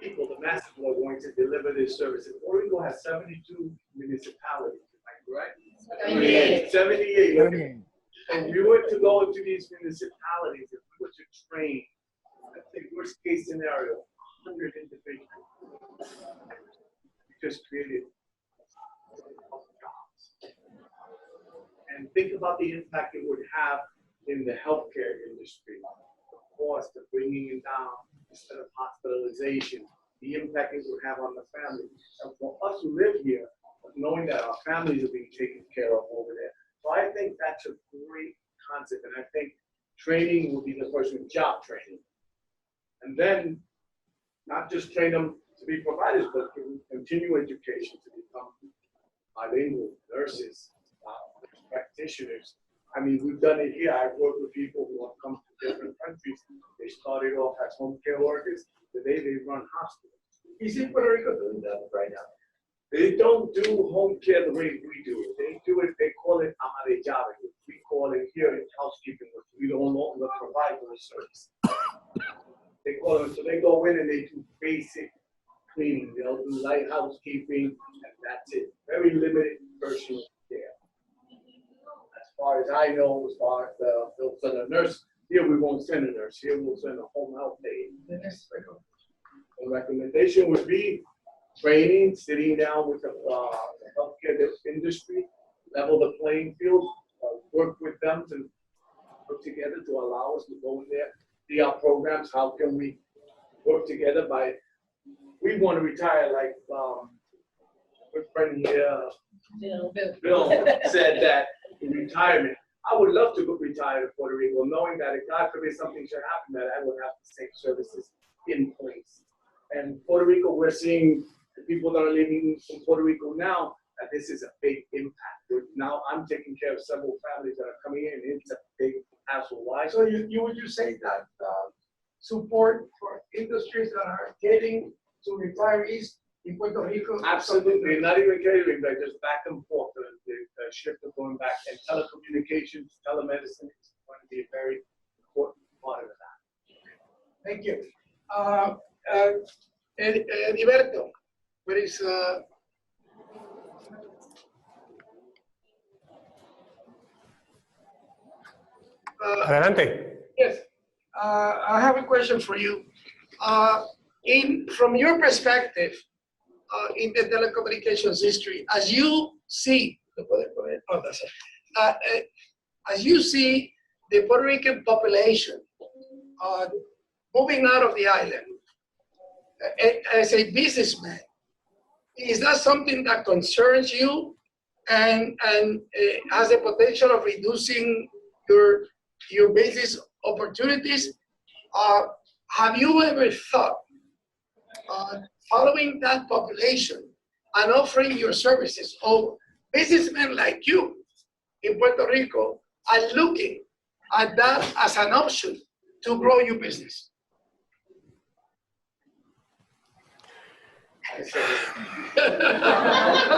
people, the masses who are going to deliver this service. Puerto Rico has 72 municipalities, am I correct? 78. 78. Okay. So if we were to go into these municipalities, if we were to train, let's say worst case scenario, 100 individuals, we just created jobs. And think about the impact it would have in the healthcare industry, the cost of bringing it down instead of hospitalization, the impact it would have on the family. And for us who live here, knowing that our families are being taken care of over there. So I think that's a great concept. And I think training will be the first one, job training. And then not just train them to be providers, but continue education to become bilingual nurses, practitioners. I mean, we've done it here. I've worked with people who have come from different countries. They started off as home care workers. Today they run hospitals. Is in Puerto Rico doing that right now? They don't do home care the way we do it. They do it, they call it ama de llave. We call it here in housekeeping, which we don't longer provide those services. They call it, so they go in and they do basic cleaning. They'll do light housekeeping, and that's it. Very limited personal care. As far as I know, as far as they'll send a nurse, here we won't send a nurse. Here we'll send a home health aide. The next record. The recommendation would be training, sitting down with the healthcare industry, level the playing field, work with them to put together to allow us to go in there, see our programs, how can we work together by, we want to retire like good friend here, Bill said that in retirement. I would love to go retire to Puerto Rico, knowing that if God forbid something should happen, that I would have the same services in place. And Puerto Rico, we're seeing the people that are living in Puerto Rico now that this is a big impact. Now I'm taking care of several families that are coming in. It's a big hassle. Why? So would you say that support for industries that are getting to retirees in Puerto Rico? Absolutely, not even catering, but just back and forth, the shift of going back, and telecommunications, telemedicine is going to be a very important part of that. Thank you. Heriberto, where is Adelante. yes, I have a question for you. From your perspective, in the telecommunications history, as you see, as you see the Puerto Rican population moving out of the island, as a businessman, is that something that concerns you and has the potential of reducing your business opportunities? Have you ever thought following that population and offering your services, or businessmen like you in Puerto Rico are looking at that as an option to grow your business?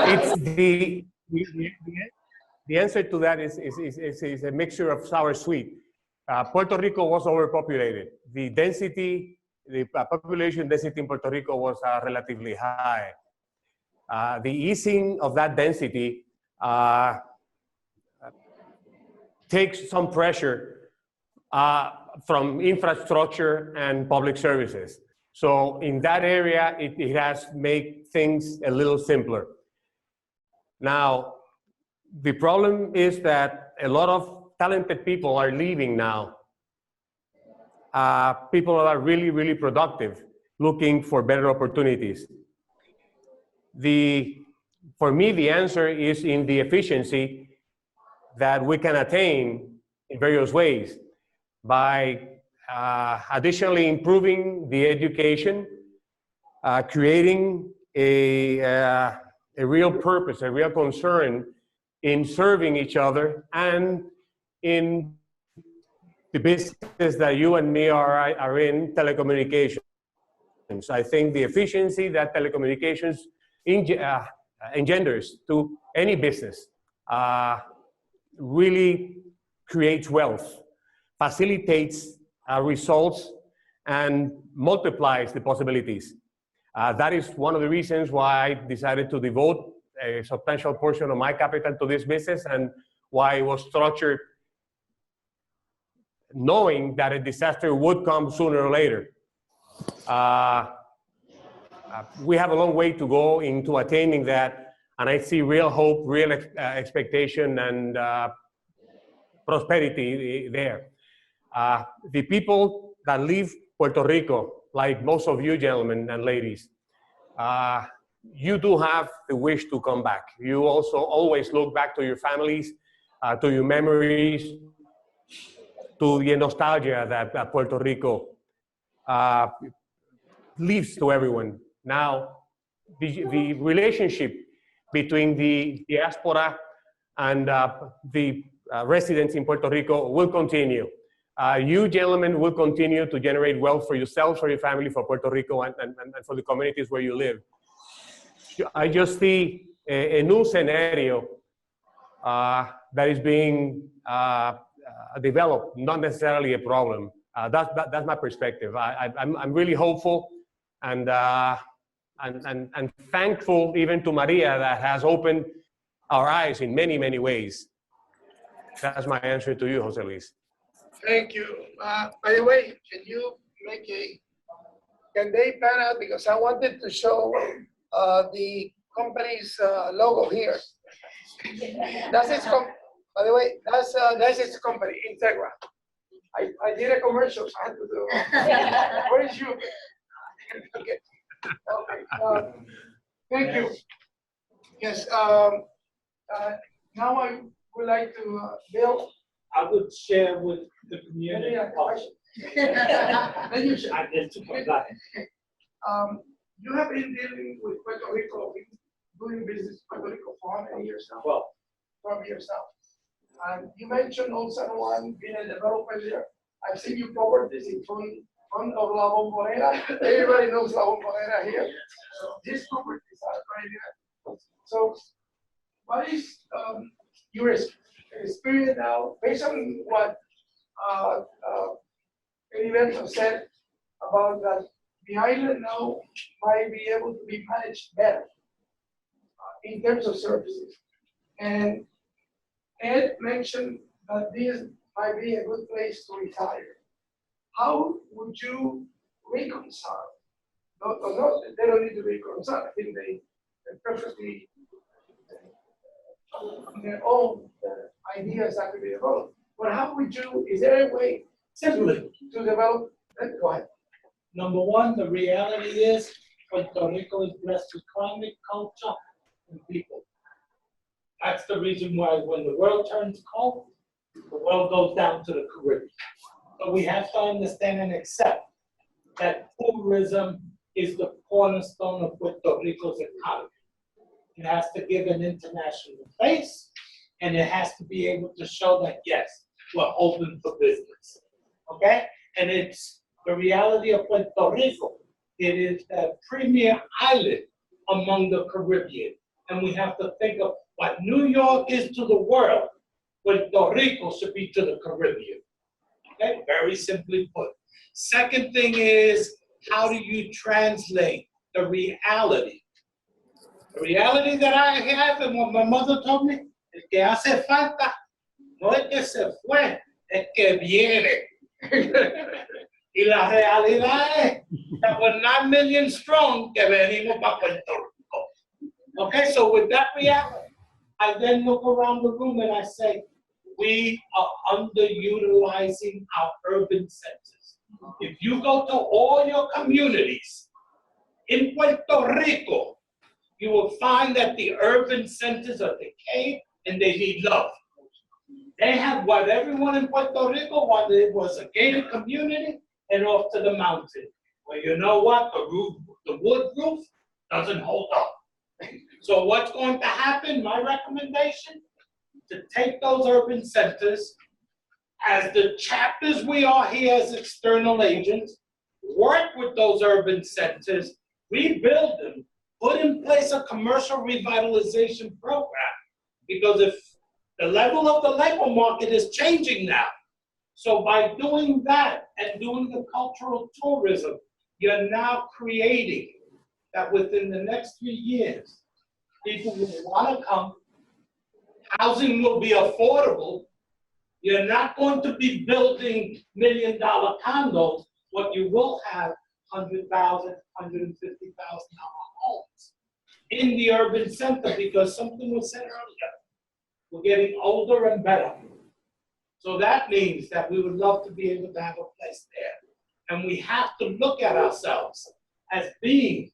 It's the answer to that is a mixture of sour sweet. Puerto Rico was overpopulated. The density, the population density in Puerto Rico was relatively high. The easing of that density takes some pressure from infrastructure and public services. So in that area, it has made things a little simpler. Now, the problem is that a lot of talented people are leaving now. People that are really, really productive, looking for better opportunities. For me, the answer is in the efficiency that we can attain in various ways by additionally improving the education, creating a real purpose, a real concern in serving each other and in the business that you and me are in, telecommunications. I think the efficiency that telecommunications engenders to any business really creates wealth, facilitates results, and multiplies the possibilities. That is one of the reasons why I decided to devote a substantial portion of my capital to this business, and why it was structured knowing that a disaster would come sooner or later. We have a long way to go into attaining that, and I see real hope, real expectation, and prosperity there. The people that leave Puerto Rico, like most of you gentlemen and ladies, you do have the wish to come back. You also always look back to your families, to your memories, to the nostalgia that Puerto Rico leaves to everyone. Now, the relationship between the diaspora and the residents in Puerto Rico will continue. You gentlemen will continue to generate wealth for yourselves, for your family, for Puerto Rico, and for the communities where you live. I just see a new scenario that is being developed, not necessarily a problem. That's my perspective. I'm really hopeful and thankful even to Maria that has opened our eyes in many, many ways. That's my answer to you, Jose Luis. Thank you. By the way, can you make can they pan out, because I wanted to show the company's logo here. That's its by the way, that's its company, Integra. I did a commercial, so I had to do. Where is you? Okay. Okay. Thank you. Yes. Now I would like to Bill. I would share with the community. Then you should. I did to put that. You have been dealing with Puerto Rico doing business in Puerto Rico for how many years now? Well, 12 years now. And you mentioned also one being a developer there. I've seen you properties in front of La Bombonera. Everybody knows La Bombonera here. So these properties are right there. So what is your experience now, based on what Irwin said about that the island now might be able to be managed better in terms of services. And Ed mentioned that this might be a good place to retire. How would you reconcile? No, they don't need to reconcile. I think they perfectly on their own ideas that could be developed. But how would you, is there a way simply, to develop? Go ahead. number one, the reality is Puerto Rico is blessed with climate, culture, and people. That's the reason why when the world turns cold, the world goes down to the Caribbean. So we have to understand and accept that tourism is the cornerstone of Puerto Rico's economy. It has to give an international face, and it has to be able to show that, yes, we're open for business, okay? And it's the reality of Puerto Rico. It is the premier island among the Caribbean. And we have to think of what New York is to the world, Puerto Rico should be to the Caribbean. Okay, very simply put. Second thing is, how do you translate the reality? The reality that I have and what my mother told me, es que hace falta, no es que se fue, es que viene. Y la realidad es that we're 9 million strong que venimos para Puerto Rico. Okay, so with that reality, I then look around the room and I say, we are underutilizing our urban centers. If you go to all your communities in Puerto Rico, you will find that the urban centers are decayed and they need love. They have what everyone in Puerto Rico wanted. It was a gated community and off to the mountain. Well, you know what? The wood roof doesn't hold up. So what's going to happen, my recommendation, to take those urban centers as the chapters we are here as external agents, work with those urban centers, rebuild them, put in place a commercial revitalization program. Because if the level of the labor market is changing now, so by doing that and doing the cultural tourism, you're now creating that within the next 3 years, people will want to come. Housing will be affordable. You're not going to be building $1 million condos. What you will have $100,000, $150,000 homes in the urban center, because something was said earlier. We're getting older and better. So that means that we would love to be able to have a place there. And we have to look at ourselves as being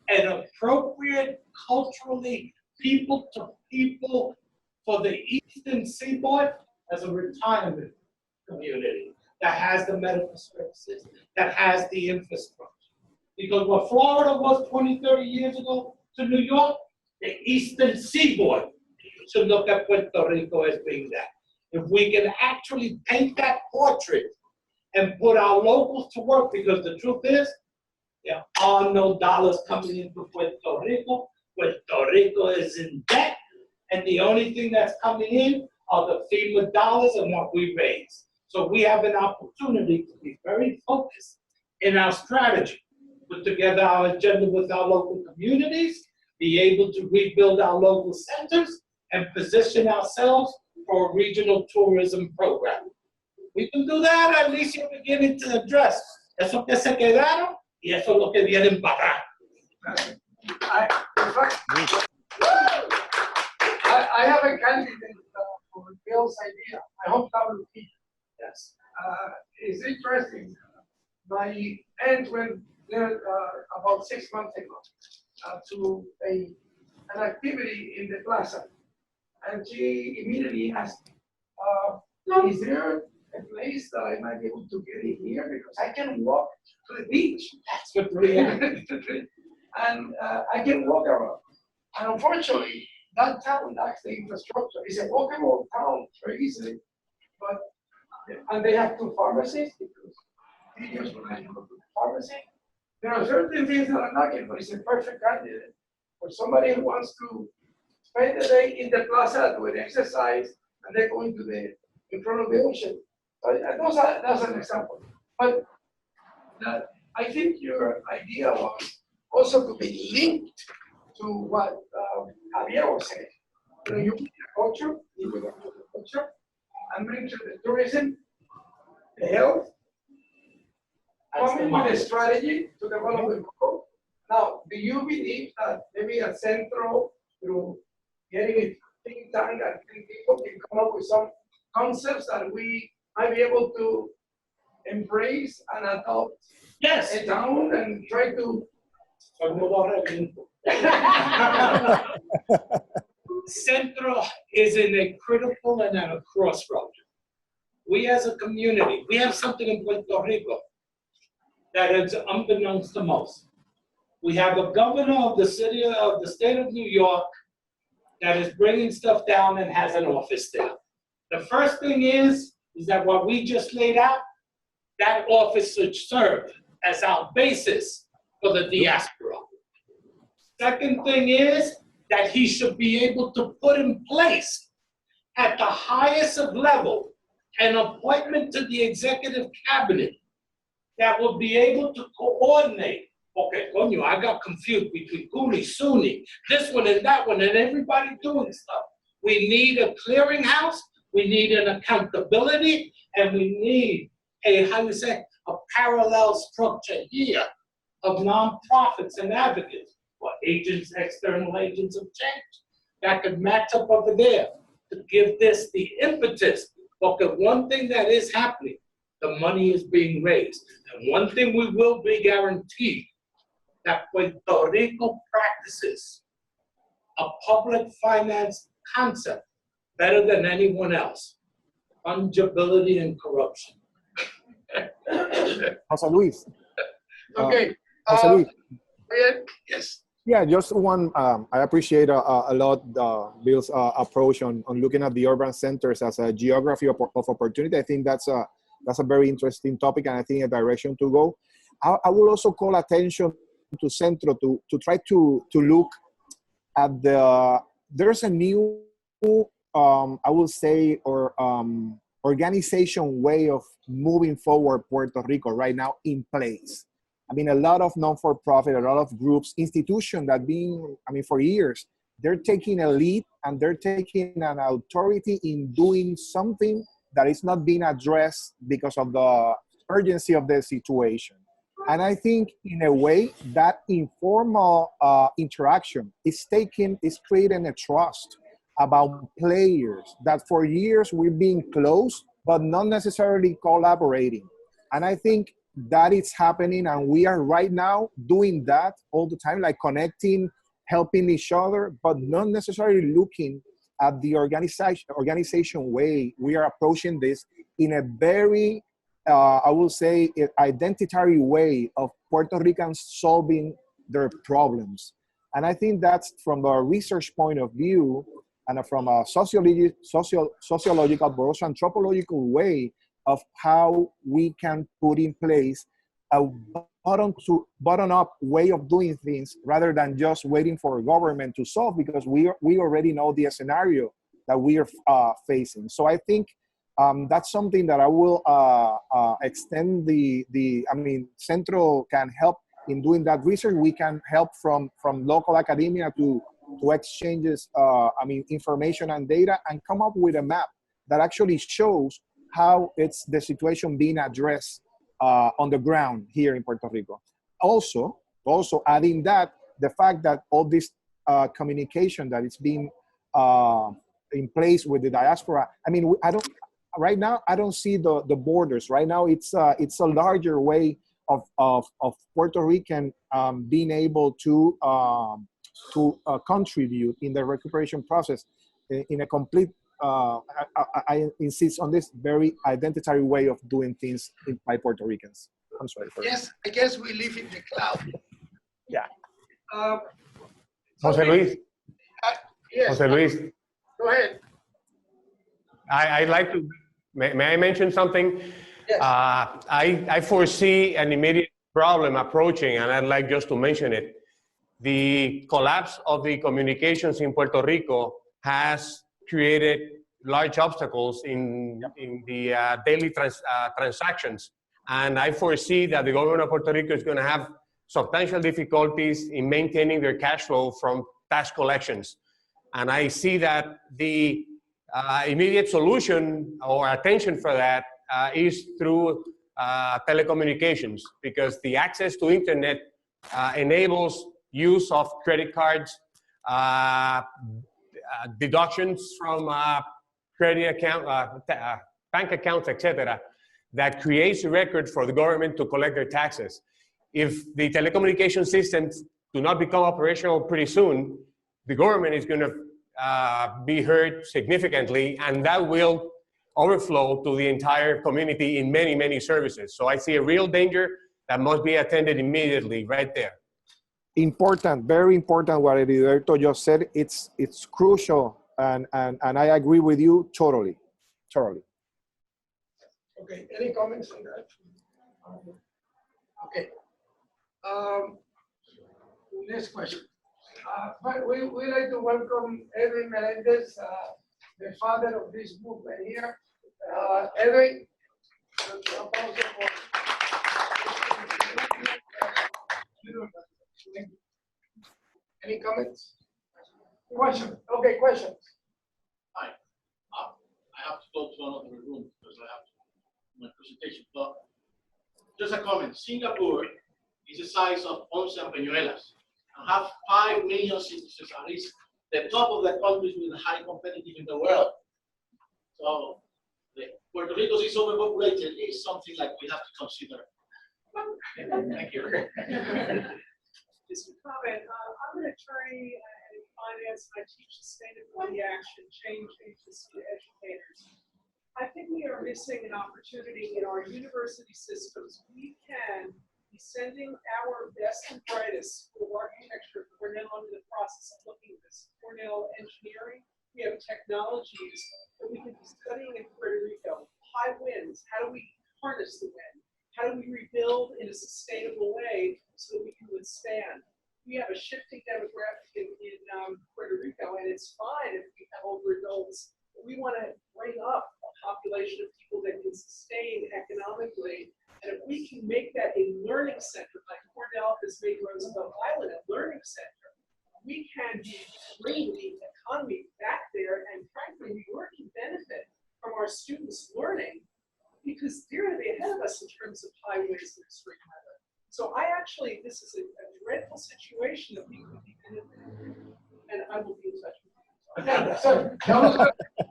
an appropriate culturally people to people for the Eastern Seaboard as a retirement community that has the medical services, that has the infrastructure. Because what Florida was 20, 30 years ago to New York, the Eastern Seaboard should look at Puerto Rico as being that. If we can actually paint that portrait and put our locals to work, because the truth is, there are no dollars coming into Puerto Rico. Puerto Rico is in debt, and the only thing that's coming in are the FEMA dollars and what we raise. So we have an opportunity to be very focused in our strategy, put together our agenda with our local communities, be able to rebuild our local centers, and position ourselves for a regional tourism program. We can do that, at least you're beginning to address eso que se quedaron y eso es lo que vienen para acá. I have a candidate for Bill's idea. I hope that will be. Yes. It's interesting. My aunt went there about 6 months ago to an activity in the plaza. And she immediately asked, is there a place that I might be able to get in here? Because I can walk to the beach. That's what we have. And I can walk around. And unfortunately, that town lacks the infrastructure. It's a walkable town very easily, but, and they have 2 pharmacies because seniors when I go to the pharmacy. There are certain things that are lacking, but it's a perfect candidate for somebody who wants to spend the day in the plaza doing exercise and then going to in front of the ocean. That's an example. But I think your idea was also to be linked to what Javier was saying. You know, you bring the culture, you bring the culture, and bring to the tourism, the health, coming with a strategy to develop the goal. Now, do you believe that maybe at Centro, through getting a think tank and people can come up with some concepts that we might be able to embrace and adopt Yes. a town and try to Centro is in a critical and at a crossroad. We as a community, we have something in Puerto Rico that is unbeknownst to most. We have a governor of the state of New York that is bringing stuff down and has an office there. The first thing is that what we just laid out, that office should serve as our basis for the diaspora. Second thing is that he should be able to put in place at the highest of level an appointment to the executive cabinet that will be able to coordinate. Okay, coño, I got confused between Cooney, Sunni, this one and that one, and everybody doing stuff. We need a clearinghouse, we need an accountability, and we need a parallel structure here of nonprofits and advocates, or agents, external agents of change, that could match up over there to give this the impetus. Okay, one thing that is happening, the money is being raised. And one thing we will be guaranteed, that Puerto Rico practices a public finance concept better than anyone else. Fungibility and corruption. Jose Luis. okay. Jose Luis. Yes. Yeah, just one, I appreciate a lot Bill's approach on looking at the urban centers as a geography of opportunity. I think that's a very interesting topic, and I think a direction to go. I will also call attention to Centro to try to look at there's a new, I will say, or organization way of moving forward Puerto Rico right now in place. I mean, a lot of non-for-profit, a lot of groups, institutions that for years, they're taking a lead and they're taking an authority in doing something that is not being addressed because of the urgency of the situation. And I think in a way that informal interaction is creating a trust about players that for years we've been close, but not necessarily collaborating. And I think that is happening, and we are right now doing that all the time, like connecting, helping each other, but not necessarily looking at the organization way. We are approaching this in a very, I will say, identitary way of Puerto Ricans solving their problems. And I think that's from a research point of view and from a sociological, but also anthropological way of how we can put in place a bottom-up way of doing things rather than just waiting for a government to solve, because we already know the scenario that we are facing. So I think that's something that I will extend Centro can help in doing that research. We can help from local academia to exchanges, information and data, and come up with a map that actually shows how it's the situation being addressed on the ground here in Puerto Rico. Also adding that, the fact that all this communication that is being in place with the diaspora, right now, I don't see the borders. Right now, it's a larger way of Puerto Rican being able to contribute in the recuperation process in a complete, I insist on this very identitary way of doing things by Puerto Ricans. I'm sorry for Yes, I guess we live in the cloud. Yeah. Jose Luis, Yes, Jose Luis, go ahead. I'd like to, may I mention something? Yes. I foresee an immediate problem approaching, and I'd like just to mention it. The collapse of the communications in Puerto Rico has created large obstacles in the daily transactions. And I foresee that the government of Puerto Rico is going to have substantial difficulties in maintaining their cash flow from tax collections. And I see that the immediate solution or attention for that is through telecommunications, because the access to internet enables use of credit cards, deductions from credit account, bank accounts, etc., that creates a record for the government to collect their taxes. If the telecommunication systems do not become operational pretty soon, the government is going to be hurt significantly, and that will overflow to the entire community in many, many services. So I see a real danger that must be attended immediately right there. Important, very important what Roberto just said. It's crucial, and I agree with you totally. Okay, any comments on that? Okay. Next question. We like to welcome Irwin Melendez, the father of this movement here. Irwin, any comments? Question. Okay, questions. Hi. I have to go to another room because I have my presentation. But just a comment. Singapore is the size of Ponce and Peñuelas and have 5 million citizens, at least the top of the countries with high competitive in the world. So Puerto Rico is overpopulated. It's something like we have to consider. Thank you. Just a comment. I'm an attorney in finance, and I teach sustainability action, change agency educators. I think we are missing an opportunity in our university systems. We can be sending our best and brightest for architecture. Cornell in the process of looking at this. Cornell engineering. We have technologies that we can be studying in Puerto Rico. High winds. How do we harness the wind? How do we rebuild in a sustainable way so that we can withstand? We have a shifting demographic in Puerto Rico, and it's fine if we have older adults. But we want to bring up a population of people that can sustain economically. And if we can make that a learning center, like Cornell has made Roosevelt Island a learning center, we can bring the economy back there, and frankly, New York can benefit from our students learning, because they're going to be ahead of us in terms of highways and extreme weather. So this is a dreadful situation that we could be benefiting, and I will be in touch with you. Okay, so tell us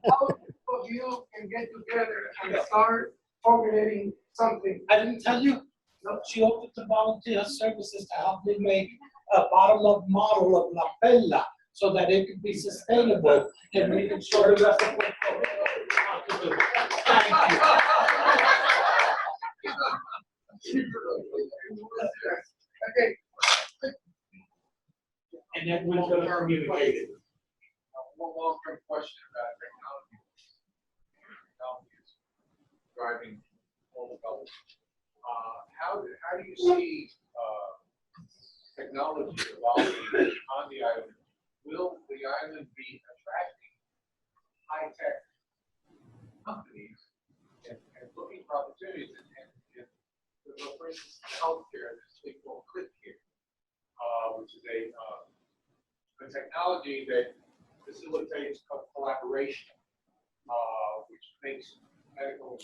how of you can get together and start formulating something. I didn't tell you? No, she offered to volunteer services to help me make a bottom-up model of La Perla so that it could be sustainable and we can show the rest of the world. Thank you. Okay. And then we're going to communicate it. One long-term question about technology. Technology is driving all development. How do you see technology evolving on the island? Will the island be attracting high-tech companies and looking for opportunities? For instance, healthcare, this thing called ClickCare, which is a technology that facilitates collaboration, which makes medical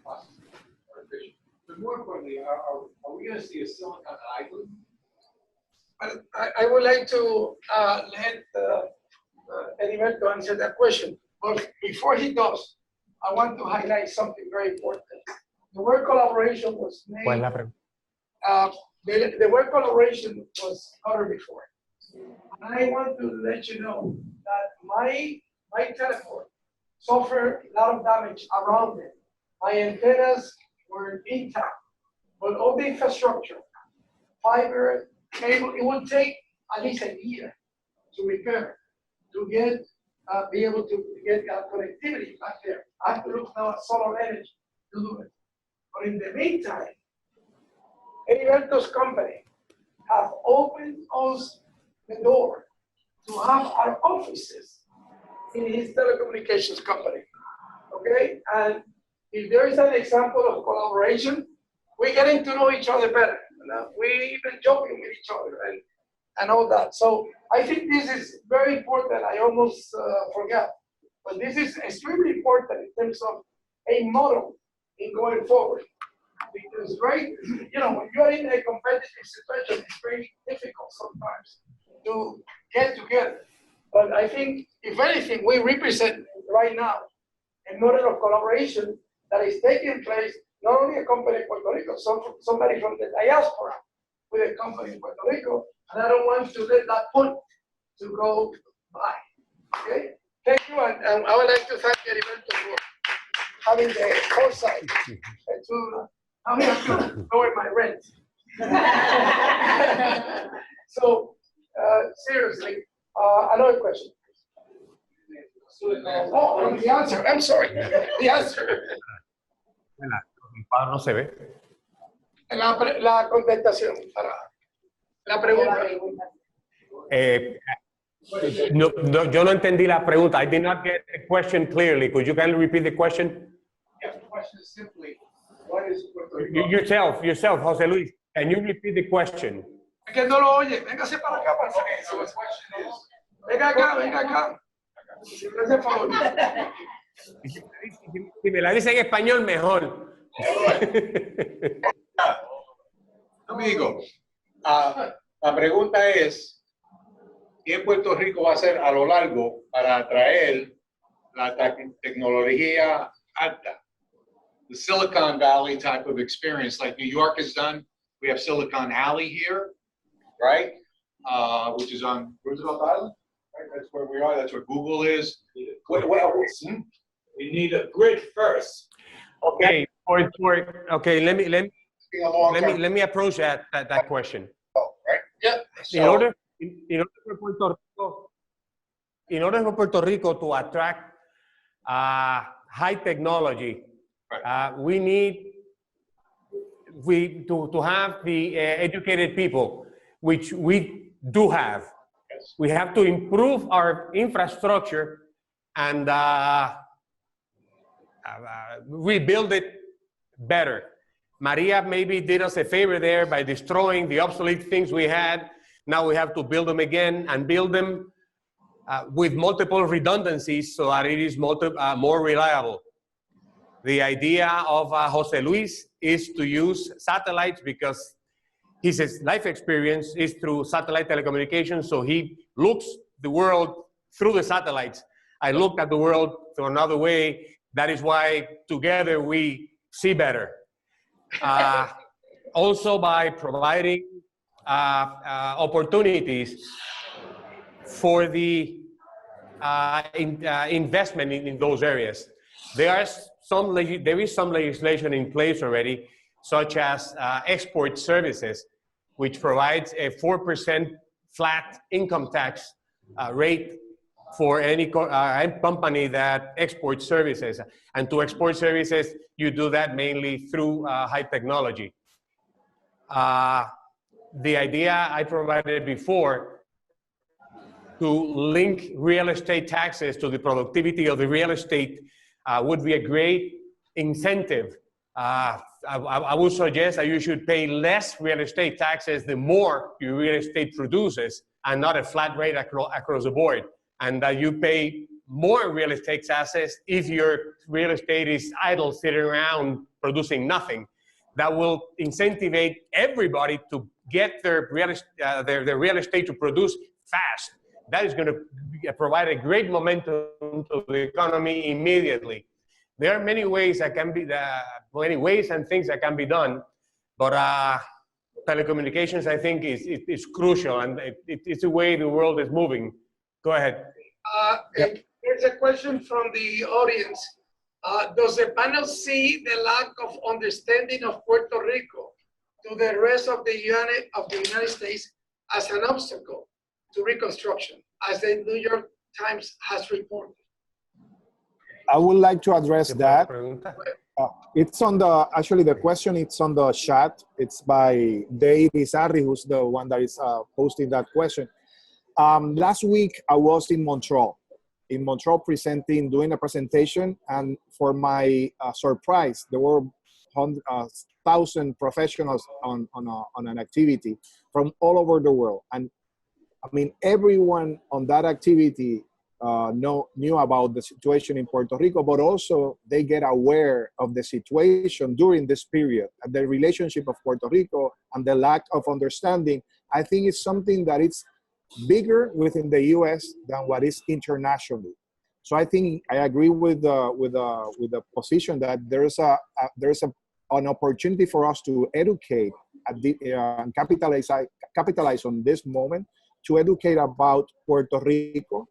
processes more efficient. But more importantly, are we going to see a Silicon Island? I would like to let Heriberto answer that question. But before he does, I want to highlight something very important. The word collaboration was made. The word collaboration was uttered before. And I want to let you know that my telephone suffered a lot of damage around it. My antennas were intact, but all the infrastructure, fiber, cable, it would take at least a year to repair, to get, be able to get connectivity back there. I have to look now at solar energy to do it. But in the meantime, Heriberto's company have opened us the door to have our offices in his telecommunications company, okay? And if there is an example of collaboration, we're getting to know each other better. We're even joking with each other and all that. So I think this is very important. I almost forgot, but this is extremely important in terms of a model in going forward. Because, right, you know, when you're in a competitive situation, it's very difficult sometimes to get together. But I think, if anything, we represent right now a model of collaboration that is taking place, not only a company in Puerto Rico, somebody from the diaspora with a company in Puerto Rico, and I don't want to let that point to go by. Okay? Thank you, and I would like to thank Heriberto for having the foresight to how I have to lower my rent. So, seriously, another question. Oh, the answer. I'm sorry. The answer. No se ve. La contestación para la pregunta. No, yo no entendí la pregunta. I did not get the question clearly. Could you kindly repeat the question? Yeah, the question is simply, what is Puerto Rico? Yourself, José Luis. Can you repeat the question? Es que no lo oye. Véngase para acá, para So the question is, venga acá. Si me hace favor. Si me la dice en español, mejor. amigo, la pregunta es, ¿qué Puerto Rico va a hacer a lo largo para atraer la tecnología alta? The Silicon Valley type of experience, like New York has done. We have Silicon Alley here, right? Which is on Roosevelt Island. Right? That's where we are. That's where Google is. What else? We need a grid first. Okay, okay. Let me approach that question. Oh, right. Yeah. In order for Puerto Rico to attract high technology, we need to have the educated people, which we do have. Yes. We have to improve our infrastructure and rebuild it better. Maria maybe did us a favor there by destroying the obsolete things we had. Now we have to build them again and build them with multiple redundancies so that it is more reliable. The idea of Jose Luis is to use satellites because his life experience is through satellite telecommunications, so he looks the world through the satellites. I look at the world through another way. That is why together we see better. Also by providing opportunities for the investment in those areas. There is some legislation in place already, such as export services, which provides a 4% flat income tax rate for any company that exports services. And to export services, you do that mainly through high technology. The idea I provided before to link real estate taxes to the productivity of the real estate would be a great incentive. I would suggest that you should pay less real estate taxes the more your real estate produces and not a flat rate across the board. And that you pay more real estate taxes if your real estate is idle, sitting around producing nothing. That will incentivize everybody to get their real estate to produce fast. That is going to provide a great momentum to the economy immediately. There are many ways that can be, many ways and things that can be done, but telecommunications, I think, is crucial, and it's the way the world is moving. Go ahead. Here's a question from the audience. Does the panel see the lack of understanding of Puerto Rico to the rest of the United States as an obstacle to reconstruction? as the New York Times has reported? I would like to address that. Pregunta. It's on the, actually the question, it's on the chat. It's by Dave Izarri, who's the one that is posting that question. Last week, I was in Montreal doing a presentation, and for my surprise, there were 1,000 professionals on an activity from all over the world. And I mean, everyone on that activity knew about the situation in Puerto Rico, but also they get aware of the situation during this period, and the relationship of Puerto Rico and the lack of understanding. I think it's something that it's bigger within the U.S. than what is internationally. So I think I agree with the position that there's an opportunity for us to educate and capitalize on this moment to educate about Puerto Rico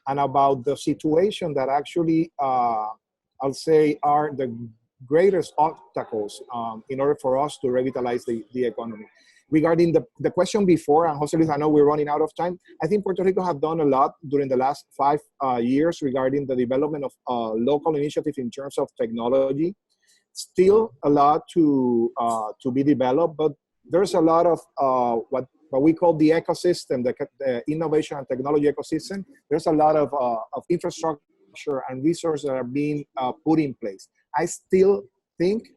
and about the situation that actually, I'll say, are the greatest obstacles in order for us to revitalize the economy. Regarding the question before, and Jose Luis, I know we're running out of time, I think Puerto Rico have done a lot during the last 5 years regarding the development of local initiatives in terms of technology. Still a lot to be developed, but there's a lot of what we call the ecosystem, the innovation and technology ecosystem. There's a lot of infrastructure and resources that are being put in place. I still think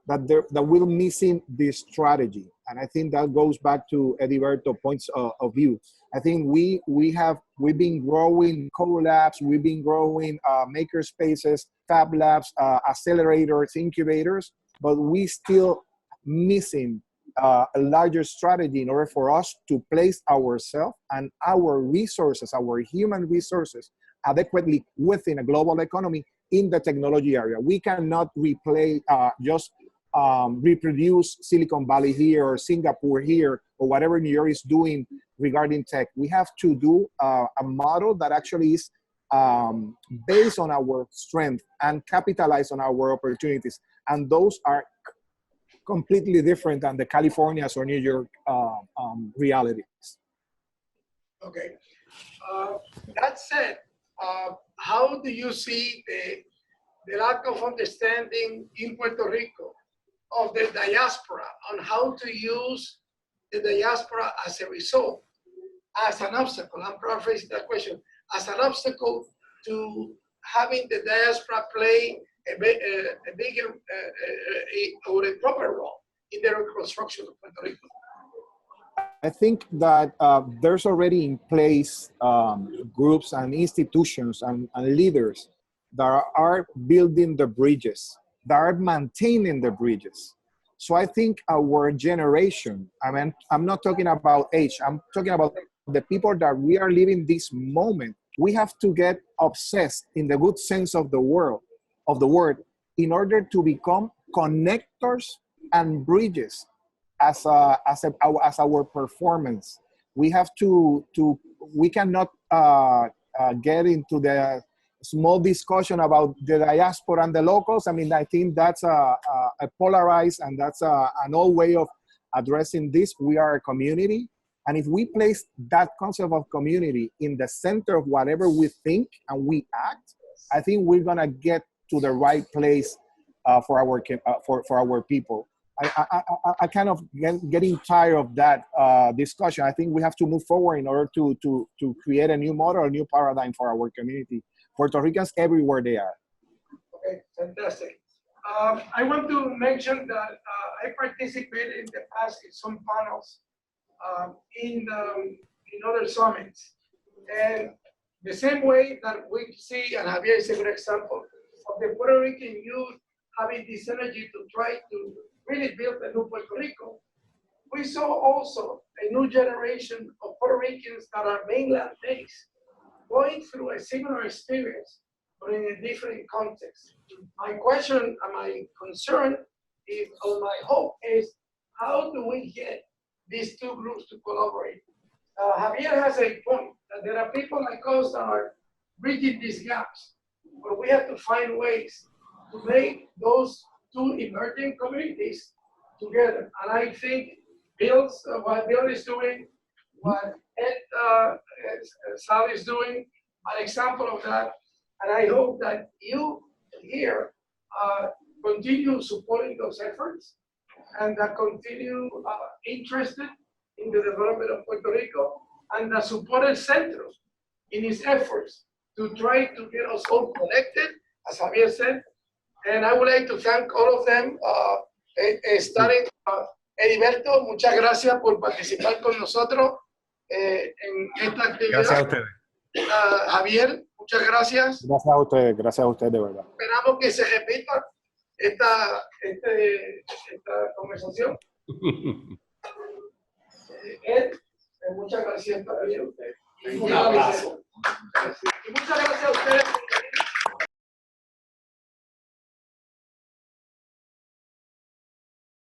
that we're missing this strategy. And I think that goes back to Ediberto's points of view. I think we've been growing co-labs, we've been growing maker spaces, fab labs, accelerators, incubators, but we still missing a larger strategy in order for us to place ourselves and our resources, our human resources, adequately within a global economy in the technology area. We cannot replace reproduce Silicon Valley here or Singapore here or whatever New York is doing regarding tech. We have to do a model that actually is based on our strength and capitalize on our opportunities. And those are completely different than the Californias or New York realities. Okay. That said, how do you see the lack of understanding in Puerto Rico of the diaspora on how to use the diaspora as a result, as an obstacle? I'm paraphrasing that question, as an obstacle to having the diaspora play a bigger or a proper role in the reconstruction of Puerto Rico? I think that there's already in place groups and institutions and leaders that are building the bridges, that are maintaining the bridges. So I think our generation, I mean, I'm not talking about age, I'm talking about the people that we are living this moment. We have to get obsessed in the good sense of the word, in order to become connectors and bridges as our performance. We have we cannot get into the small discussion about the diaspora and the locals. I mean, I think that's a polarized, and that's an old way of addressing this. We are a community. And if we place that concept of community in the center of whatever we think and we act, I think we're gonna get to the right place for our people. I kind of getting tired of that discussion. I think we have to move forward in order to create a new model, a new paradigm for our community. Puerto Ricans everywhere they are. Okay, fantastic. I want to mention that I participated in the past in some panels in other summits. And the same way that we see, and Javier is a good example, of the Puerto Rican youth having this energy to try to really build a new Puerto Rico, we saw also a new generation of Puerto Ricans that are mainland-based, going through a similar experience, but in a different context. My question and my concern is, or my hope is, how do we get these two groups to collaborate? Javier has a point, that there are people like us that are bridging these gaps, but we have to find ways to make those two emerging communities together. And I think what Bill is doing what Ed Sal is doing, an example of that. And I hope that you here continue supporting those efforts and that continue interested in the development of Puerto Rico and that supported Centro in its efforts to try to get us all connected, as Javier said. And I would like to thank all of them, starting Heriberto, muchas gracias por participar con nosotros en esta actividad. Gracias a ustedes. Javier, muchas gracias. Gracias a ustedes de verdad. Esperamos que se repita esta conversación. Ed, muchas gracias también a usted. Y muchas gracias a ustedes.